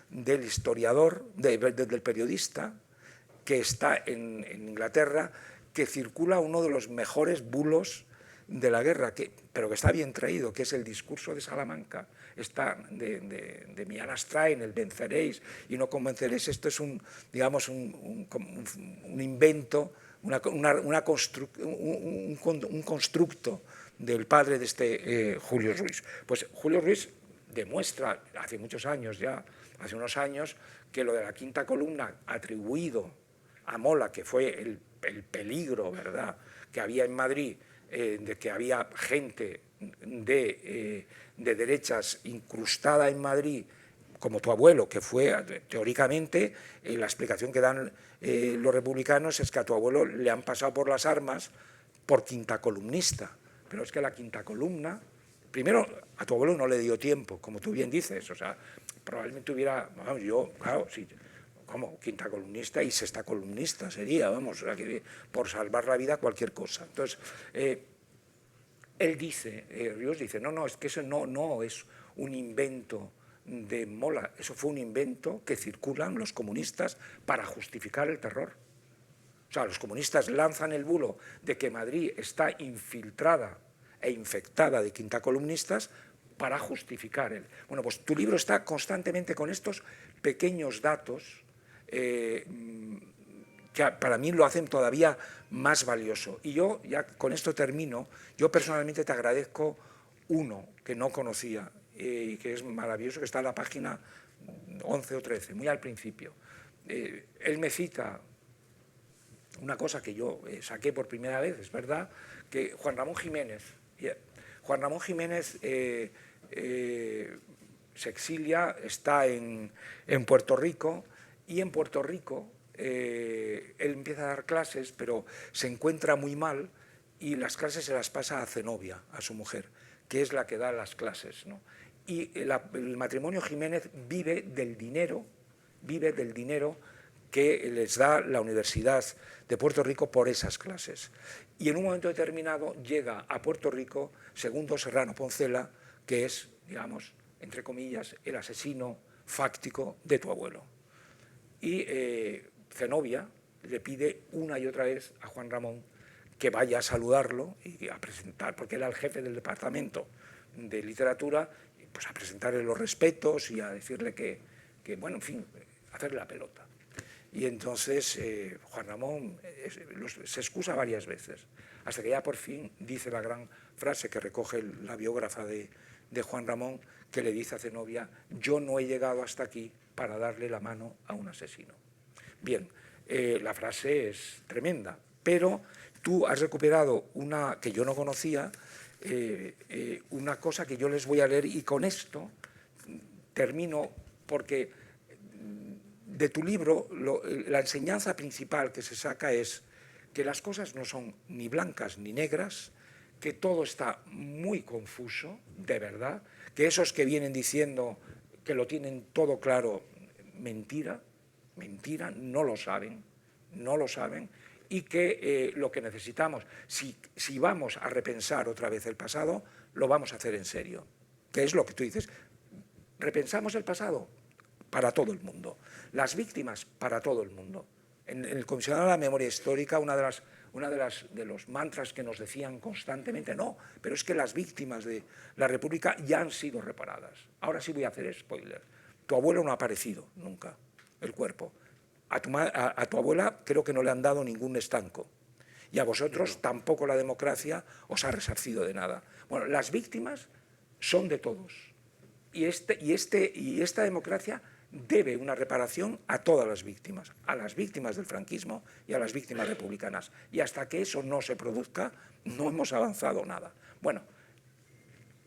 del historiador, del periodista, que está en Inglaterra, que circula uno de los mejores bulos de la guerra, pero que está bien traído, que es el discurso de Salamanca, está de Millán Astray, el venceréis y no convenceréis. Esto es un invento, un constructo del padre de este Julio Ruiz. Pues Julio Ruiz demuestra hace muchos años ya, hace unos años, que lo de la quinta columna atribuido a Mola, que fue el peligro, ¿verdad?, que había en Madrid, de que había gente de derechas incrustada en Madrid, como tu abuelo, que fue, teóricamente, la explicación que dan los republicanos es que a tu abuelo le han pasado por las armas por quinta columnista. Pero es que la quinta columna, primero, a tu abuelo no le dio tiempo, como tú bien dices, o sea, probablemente hubiera, vamos, yo, claro, sí, como quinta columnista y sexta columnista sería, vamos, o sea, que por salvar la vida cualquier cosa. Entonces, él dice, Ríos dice, no, es que eso no es un invento de Mola, eso fue un invento que circulan los comunistas para justificar el terror. O sea, los comunistas lanzan el bulo de que Madrid está infiltrada e infectada de quinta columnistas para justificar el... Bueno, pues tu libro está constantemente con estos pequeños datos que para mí lo hacen todavía más valioso. Y yo, ya con esto termino, yo personalmente te agradezco uno que no conocía y que es maravilloso, que está en la página 11 o 13, muy al principio. Él me cita una cosa que yo saqué por primera vez, es verdad, que Juan Ramón Jiménez se exilia, está en Puerto Rico, y en Puerto Rico él empieza a dar clases, pero se encuentra muy mal y las clases se las pasa a Zenobia, a su mujer, que es la que da las clases, ¿no? Y el matrimonio Jiménez vive del dinero que les da la Universidad de Puerto Rico por esas clases. Y en un momento determinado llega a Puerto Rico Segundo Serrano Poncela, que es, digamos, entre comillas, el asesino fáctico de tu abuelo. Y Zenobia le pide una y otra vez a Juan Ramón que vaya a saludarlo y a presentar, porque era el jefe del departamento de literatura, pues a presentarle los respetos y a decirle que bueno, en fin, hacerle la pelota. Y entonces Juan Ramón se excusa varias veces, hasta que ya por fin dice la gran frase que recoge la biógrafa de Juan Ramón, que le dice a Zenobia: yo no he llegado hasta aquí para darle la mano a un asesino. Bien, la frase es tremenda, pero tú has recuperado una que yo no conocía, una cosa que yo les voy a leer, y con esto termino, porque de tu libro la enseñanza principal que se saca es que las cosas no son ni blancas ni negras, que todo está muy confuso, de verdad, que esos que vienen diciendo que lo tienen todo claro, mentira, no lo saben, y que lo que necesitamos, si vamos a repensar otra vez el pasado, lo vamos a hacer en serio, que es lo que tú dices. Repensamos el pasado para todo el mundo, las víctimas para todo el mundo. En el Comisionado de la Memoria Histórica, una de los mantras que nos decían constantemente, no, pero es que las víctimas de la República ya han sido reparadas. Ahora sí voy a hacer spoiler. Tu abuelo no ha aparecido nunca, el cuerpo. A tu abuela creo que no le han dado ningún estanco. Y a vosotros tampoco la democracia os ha resarcido de nada. Bueno, las víctimas son de todos. Y esta democracia debe una reparación a todas las víctimas del franquismo y a las víctimas republicanas. Y hasta que eso no se produzca, no hemos avanzado nada. Bueno,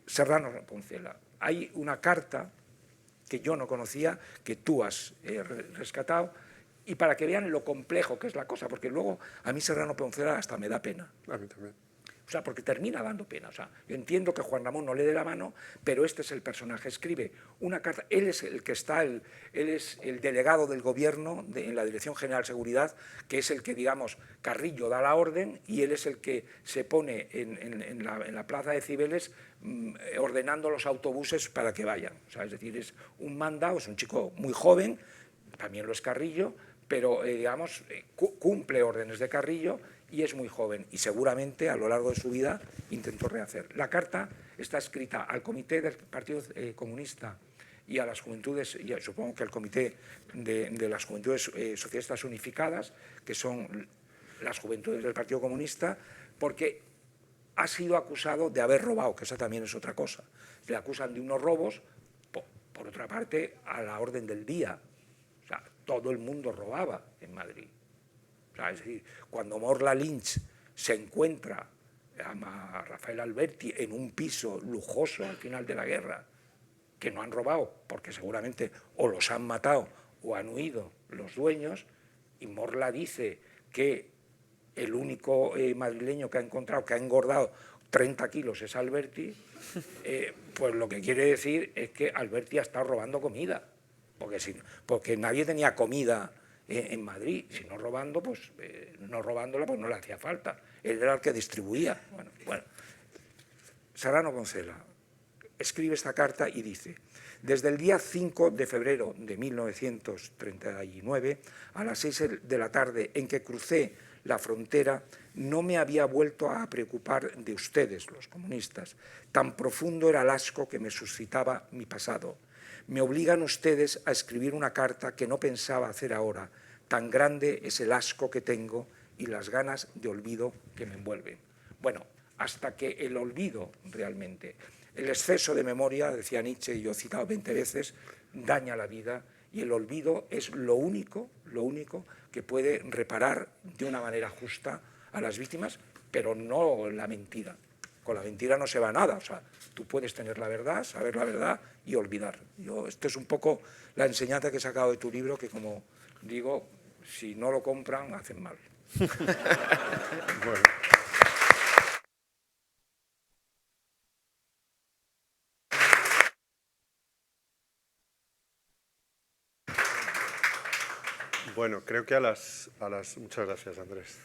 Serrano Poncela, hay una carta que yo no conocía, que tú has rescatado, y para que vean lo complejo que es la cosa, porque luego a mí Serrano Poncela hasta me da pena. A mí también. O sea, porque termina dando pena. O sea, yo entiendo que Juan Ramón no le dé la mano, pero este es el personaje. Escribe una carta. Él es el que está, él es el delegado del gobierno en la Dirección General de Seguridad, que es el que, digamos, Carrillo da la orden y él es el que se pone en la plaza de Cibeles ordenando los autobuses para que vayan. O sea, es decir, es un mandado, es un chico muy joven, también lo es Carrillo, pero, digamos, cumple órdenes de Carrillo y es muy joven y seguramente a lo largo de su vida intentó rehacer. La carta está escrita al Comité del Partido Comunista y a las Juventudes, y supongo que al Comité de las Juventudes Socialistas Unificadas, que son las Juventudes del Partido Comunista, porque ha sido acusado de haber robado, que esa también es otra cosa. Le acusan de unos robos, por otra parte, a la orden del día. O sea, todo el mundo robaba en Madrid. O sea, es decir, cuando Morla Lynch se encuentra a Rafael Alberti en un piso lujoso al final de la guerra, que no han robado, porque seguramente o los han matado o han huido los dueños, y Morla dice que el único madrileño que ha encontrado, que ha engordado 30 kilos es Alberti, pues lo que quiere decir es que Alberti ha estado robando comida, porque nadie tenía comida en Madrid, si no robando, pues no robándola, pues no le hacía falta. Él era el que distribuía. Bueno. Serrano Poncela escribe esta carta y dice: desde el día 5 de febrero de 1939, a las 6 de la tarde en que crucé la frontera, no me había vuelto a preocupar de ustedes, los comunistas. Tan profundo era el asco que me suscitaba mi pasado. Me obligan ustedes a escribir una carta que no pensaba hacer ahora. Tan grande es el asco que tengo y las ganas de olvido que me envuelven. Bueno, hasta que el olvido realmente, el exceso de memoria, decía Nietzsche, y yo he citado 20 veces, daña la vida, y el olvido es lo único que puede reparar de una manera justa a las víctimas, pero no la mentira. Con la mentira no se va a nada. O sea, tú puedes tener la verdad, saber la verdad y olvidar. Esto es un poco la enseñanza que he sacado de tu libro, que, como digo, si no lo compran, hacen mal. Bueno. Bueno, creo que muchas gracias, Andrés.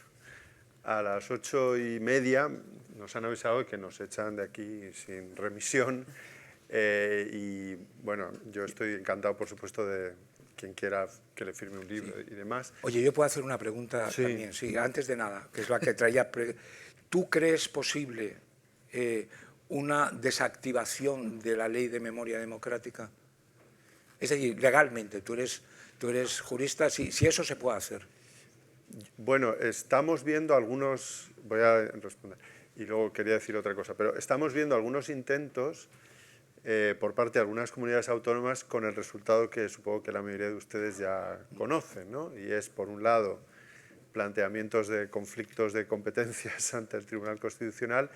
A las 8:30 nos han avisado que nos echan de aquí sin remisión y bueno, yo estoy encantado, por supuesto, de quien quiera que le firme un libro y demás. Oye, yo puedo hacer una pregunta también, sí, antes de nada, que es la que traía. ¿Tú crees posible una desactivación de la Ley de Memoria Democrática? Es decir, legalmente, tú eres jurista, si eso se puede hacer. Bueno, estamos viendo algunos, voy a responder, y luego quería decir otra cosa, pero estamos viendo algunos intentos por parte de algunas comunidades autónomas con el resultado que supongo que la mayoría de ustedes ya conocen, ¿no? Y es, por un lado, planteamientos de conflictos de competencias ante el Tribunal Constitucional,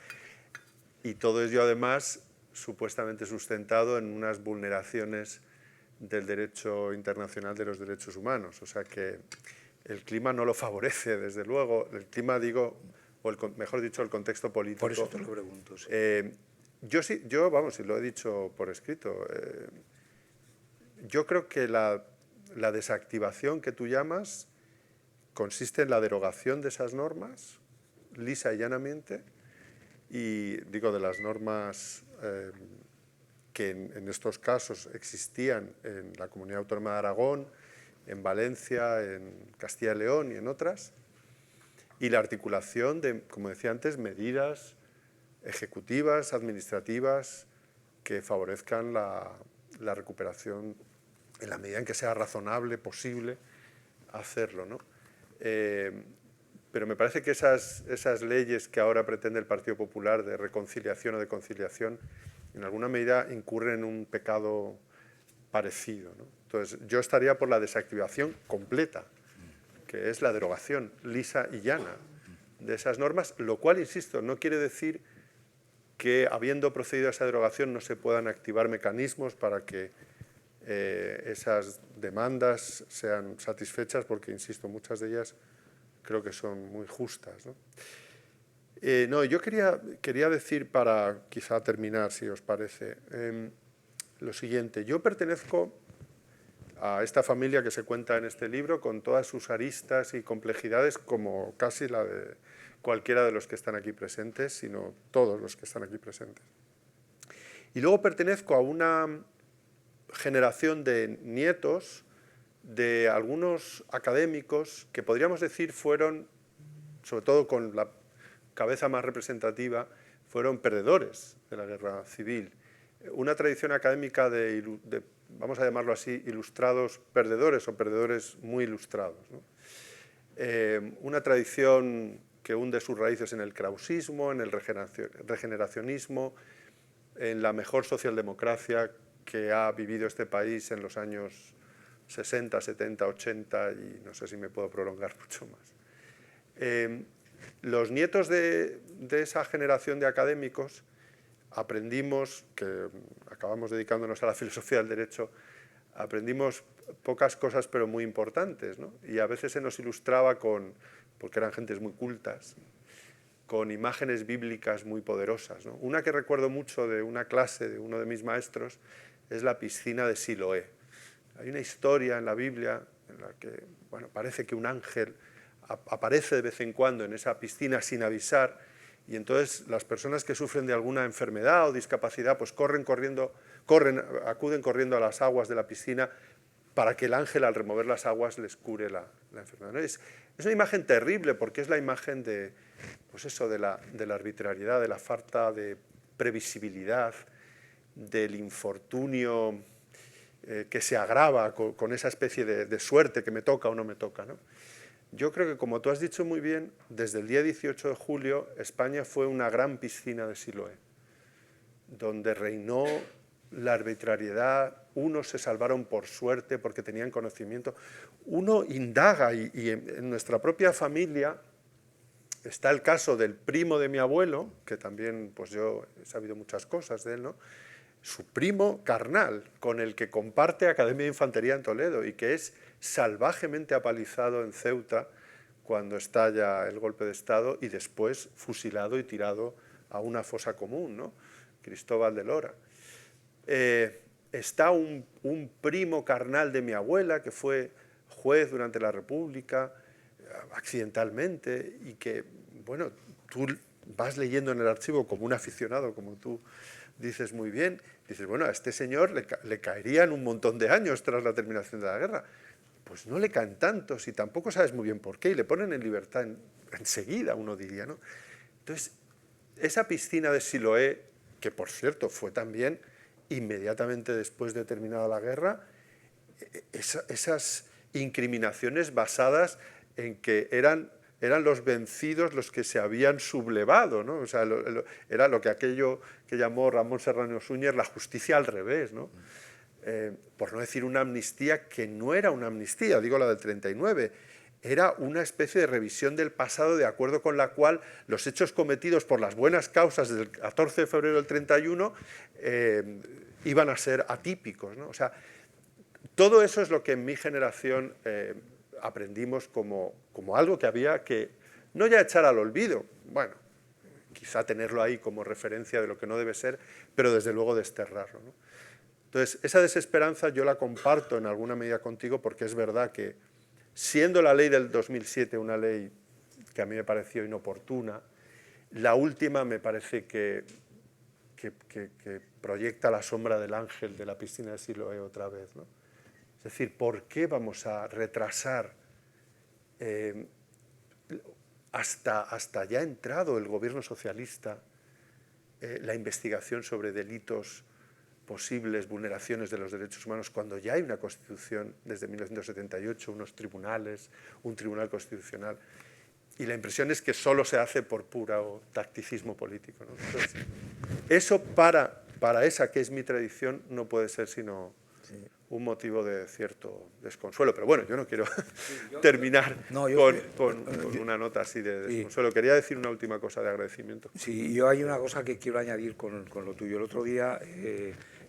y todo ello, además, supuestamente sustentado en unas vulneraciones del derecho internacional de los derechos humanos. O sea que el clima no lo favorece, desde luego. El clima, digo, o mejor dicho, el contexto político. Por eso te lo pregunto. Sí. Yo, vamos, y lo he dicho por escrito, yo creo que la desactivación que tú llamas consiste en la derogación de esas normas, lisa y llanamente, y digo de las normas que en estos casos existían en la Comunidad Autónoma de Aragón, en Valencia, en Castilla y León y en otras, y la articulación de, como decía antes, medidas ejecutivas, administrativas, que favorezcan la recuperación en la medida en que sea razonable, posible hacerlo, ¿no? Pero me parece que esas leyes que ahora pretende el Partido Popular de reconciliación o de conciliación, en alguna medida incurren en un pecado parecido, ¿no? Entonces, yo estaría por la desactivación completa, que es la derogación lisa y llana de esas normas, lo cual, insisto, no quiere decir que habiendo procedido a esa derogación no se puedan activar mecanismos para que esas demandas sean satisfechas, porque, insisto, muchas de ellas creo que son muy justas, ¿no? Yo quería decir, para quizá terminar, si os parece, lo siguiente. Yo pertenezco a esta familia que se cuenta en este libro, con todas sus aristas y complejidades, como casi la de cualquiera de los que están aquí presentes, sino todos los que están aquí presentes. Y luego pertenezco a una generación de nietos de algunos académicos que podríamos decir fueron, sobre todo con la cabeza más representativa, fueron perdedores de la guerra civil. Una tradición académica de vamos a llamarlo así, ilustrados perdedores o perdedores muy ilustrados, ¿no? Una tradición que hunde sus raíces en el krausismo, en el regeneracionismo, en la mejor socialdemocracia que ha vivido este país en los años 60, 70, 80 y no sé si me puedo prolongar mucho más. Los nietos de esa generación de académicos aprendimos, que acabamos dedicándonos a la filosofía del derecho, aprendimos pocas cosas pero muy importantes, ¿no? Y a veces se nos ilustraba porque eran gentes muy cultas, con imágenes bíblicas muy poderosas, ¿no? Una que recuerdo mucho de una clase de uno de mis maestros es la piscina de Siloé. Hay una historia en la Biblia en la que, bueno, parece que un ángel aparece de vez en cuando en esa piscina sin avisar, y entonces las personas que sufren de alguna enfermedad o discapacidad pues acuden corriendo a las aguas de la piscina para que el ángel, al remover las aguas, les cure la enfermedad, ¿no? Es una imagen terrible, porque es la imagen de, pues eso, de la arbitrariedad, de la falta de previsibilidad, del infortunio que se agrava con esa especie de suerte que me toca o no me toca, ¿no? Yo creo que, como tú has dicho muy bien, desde el día 18 de julio España fue una gran piscina de Siloé, donde reinó la arbitrariedad. Unos se salvaron por suerte porque tenían conocimiento. Uno indaga y en nuestra propia familia está el caso del primo de mi abuelo, que también pues yo he sabido muchas cosas de él, ¿no? Su primo carnal, con el que comparte Academia de Infantería en Toledo y que es salvajemente apalizado en Ceuta cuando estalla el golpe de Estado y después fusilado y tirado a una fosa común, ¿no? Cristóbal de Lora. Está un primo carnal de mi abuela que fue juez durante la República, accidentalmente, y que, bueno, tú vas leyendo en el archivo como un aficionado, como tú dices muy bien, dices, bueno, a este señor le caerían un montón de años tras la terminación de la guerra. Pues no le caen tantos y tampoco sabes muy bien por qué, y le ponen en libertad enseguida, uno diría, ¿no? Entonces, esa piscina de Siloé, que por cierto fue también inmediatamente después de terminada la guerra, esas incriminaciones basadas en que eran los vencidos los que se habían sublevado, ¿no? O sea, era lo que aquello que llamó Ramón Serrano Súñer la justicia al revés, ¿no? Por no decir una amnistía que no era una amnistía, digo la del 39, era una especie de revisión del pasado de acuerdo con la cual los hechos cometidos por las buenas causas del 14 de febrero del 31 iban a ser atípicos, ¿no? O sea, todo eso es lo que en mi generación aprendimos como algo que había que no ya echar al olvido, bueno, quizá tenerlo ahí como referencia de lo que no debe ser, pero desde luego desterrarlo, ¿no? Entonces, esa desesperanza yo la comparto en alguna medida contigo, porque es verdad que, siendo la ley del 2007 una ley que a mí me pareció inoportuna, la última me parece que proyecta la sombra del ángel de la piscina de Siloé otra vez, ¿no? Es decir, ¿por qué vamos a retrasar hasta ya entrado el gobierno socialista la investigación sobre delitos, posibles vulneraciones de los derechos humanos, cuando ya hay una Constitución desde 1978, unos tribunales, un Tribunal Constitucional? Y la impresión es que solo se hace por puro tacticismo político, ¿no? Entonces, eso para esa que es mi tradición no puede ser sino un motivo de cierto desconsuelo. Pero bueno, yo no quiero terminar con una nota así de desconsuelo. Quería decir una última cosa de agradecimiento. Sí, yo hay una cosa que quiero añadir con lo tuyo. El otro día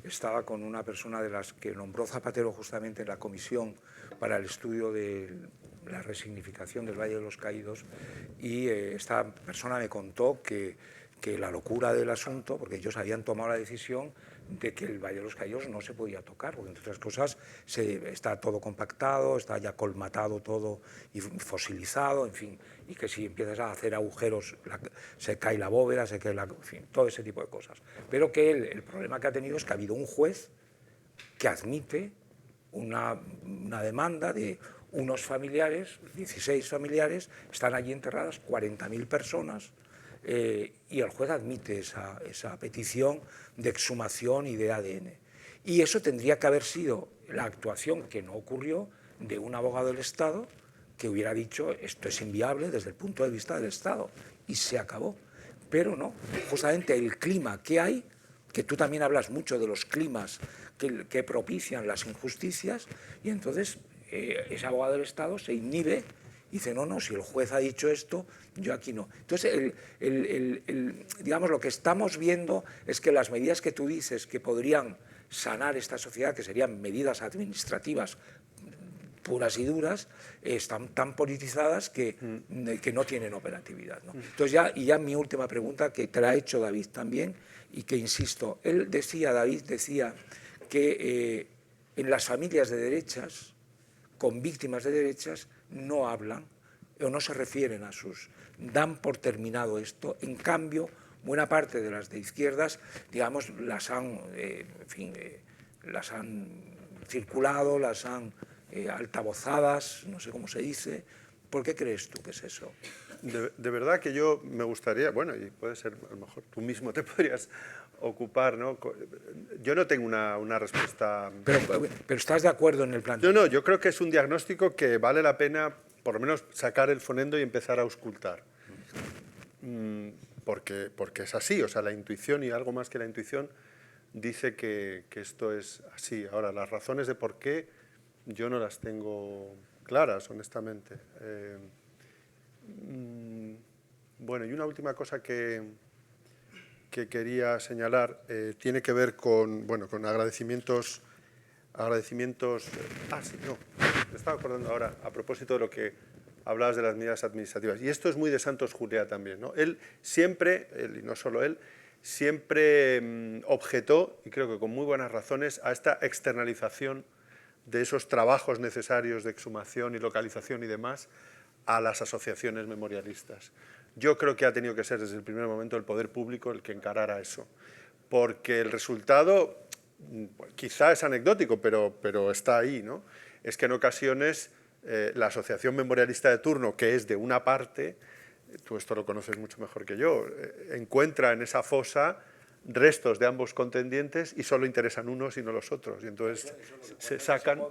estaba con una persona de las que nombró Zapatero justamente en la comisión para el estudio de la resignificación del Valle de los Caídos, y esta persona me contó que la locura del asunto, porque ellos habían tomado la decisión de que el Valle de los Caídos no se podía tocar, porque entre otras cosas está todo compactado, está ya colmatado todo y fosilizado, en fin, y que si empiezas a hacer agujeros se cae la bóveda, se cae en fin, todo ese tipo de cosas. Pero que el problema que ha tenido es que ha habido un juez que admite una demanda de unos familiares, 16 familiares, están allí enterradas 40.000 personas, y el juez admite esa petición de exhumación y de ADN. Y eso tendría que haber sido la actuación, que no ocurrió, de un abogado del Estado que hubiera dicho esto es inviable desde el punto de vista del Estado, y se acabó. Pero no, justamente el clima que hay, que tú también hablas mucho de los climas que propician las injusticias, y entonces ese abogado del Estado se inhibe y dice, no, si el juez ha dicho esto, yo aquí no. Entonces, digamos, lo que estamos viendo es que las medidas que tú dices que podrían sanar esta sociedad, que serían medidas administrativas puras y duras, están tan politizadas que no tienen operatividad, ¿no? Entonces, ya mi última pregunta, que te la ha hecho David también, y que insisto, David decía que en las familias de derechas, con víctimas de derechas, no hablan o no se refieren a dan por terminado esto. En cambio, buena parte de las de izquierdas, digamos, las han circulado, las han altavozadas, no sé cómo se dice. ¿Por qué crees tú que es eso? De verdad que yo me gustaría, bueno, y puede ser, a lo mejor tú mismo te podrías ocupar, ¿no? Yo no tengo una respuesta... Pero ¿estás de acuerdo en el planteamiento? No, yo creo que es un diagnóstico que vale la pena, por lo menos, sacar el fonendo y empezar a auscultar. Porque es así, o sea, la intuición, y algo más que la intuición, dice que esto es así. Ahora, las razones de por qué, yo no las tengo claras, honestamente. Bueno, y una última cosa que quería señalar tiene que ver con agradecimientos. Me estaba acordando ahora, a propósito de lo que hablabas de las medidas administrativas. Y esto es muy de Santos Juliá también, ¿no? Él siempre, y no solo él, siempre objetó, y creo que con muy buenas razones, a esta externalización de esos trabajos necesarios de exhumación y localización y demás a las asociaciones memorialistas. Yo creo que ha tenido que ser desde el primer momento el poder público el que encarara eso, porque el resultado quizá es anecdótico, pero está ahí, ¿no? Es que en ocasiones la asociación memorialista de turno, que es de una parte, tú esto lo conoces mucho mejor que yo, encuentra en esa fosa restos de ambos contendientes y solo interesan unos y no los otros, y entonces se sacan...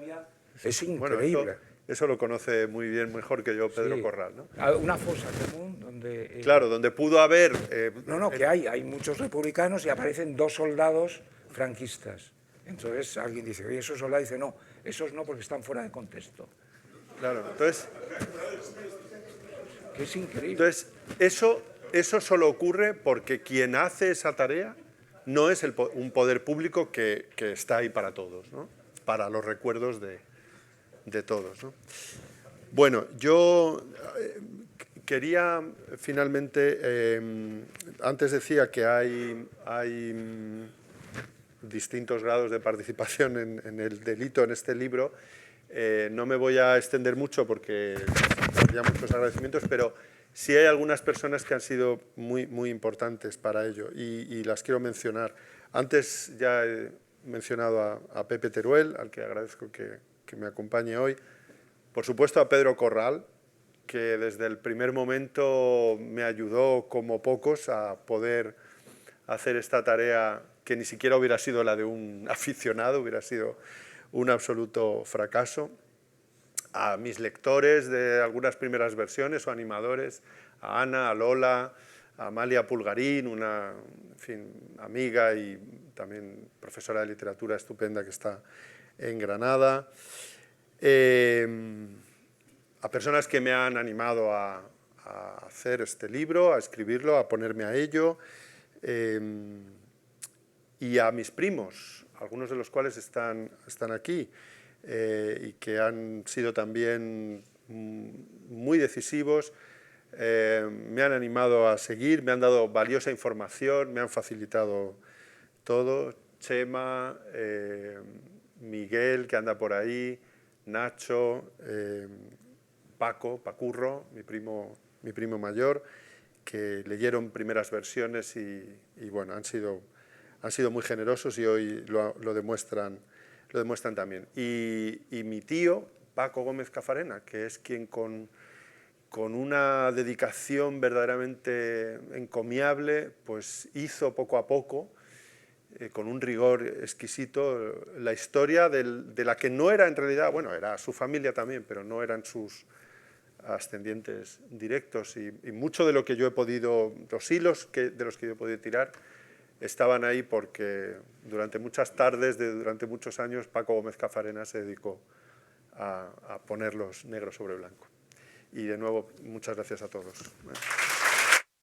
Es increíble. Bueno, eso lo conoce muy bien, mejor que yo, Pedro Corral, ¿no? Una fosa común donde... Claro, donde pudo haber... que hay muchos republicanos y aparecen 2 soldados franquistas. Entonces alguien dice, oye, esos soldados, dice, no, esos no, porque están fuera de contexto. Claro, entonces... Que es increíble. Entonces, eso solo ocurre porque quien hace esa tarea no es un poder público que está ahí para todos, ¿no? Para los recuerdos de todos, ¿no? Bueno, yo quería finalmente, antes decía que hay distintos grados de participación en el delito en este libro. No me voy a extender mucho porque habría muchos agradecimientos, pero sí hay algunas personas que han sido muy importantes para ello y las quiero mencionar. Antes ya he mencionado a Pepe Teruel, al que agradezco que me acompañe hoy. Por supuesto a Pedro Corral, que desde el primer momento me ayudó como pocos a poder hacer esta tarea que ni siquiera hubiera sido la de un aficionado, hubiera sido un absoluto fracaso. A mis lectores de algunas primeras versiones o animadores, a Ana, a Lola, a Amalia Pulgarín, una amiga y también profesora de literatura estupenda que está en Granada, a personas que me han animado a hacer este libro, a escribirlo, a ponerme a ello, y a mis primos, algunos de los cuales están aquí, y que han sido también muy decisivos, me han animado a seguir, me han dado valiosa información, me han facilitado todo. Chema, Miguel, que anda por ahí, Nacho, Pacurro, mi primo mayor, que leyeron primeras versiones y bueno, han sido muy generosos y hoy lo demuestran también. Y mi tío, Paco Gómez Cafarena, que es quien con una dedicación verdaderamente encomiable, pues hizo poco a poco, con un rigor exquisito, la historia de la que no era en realidad, bueno, era su familia también, pero no eran sus ascendientes directos, y mucho de lo que yo he podido, los hilos de los que yo he podido tirar, estaban ahí porque durante muchas tardes, durante muchos años, Paco Gómez Cafarena se dedicó a ponerlos negro sobre blanco. Y de nuevo, muchas gracias a todos.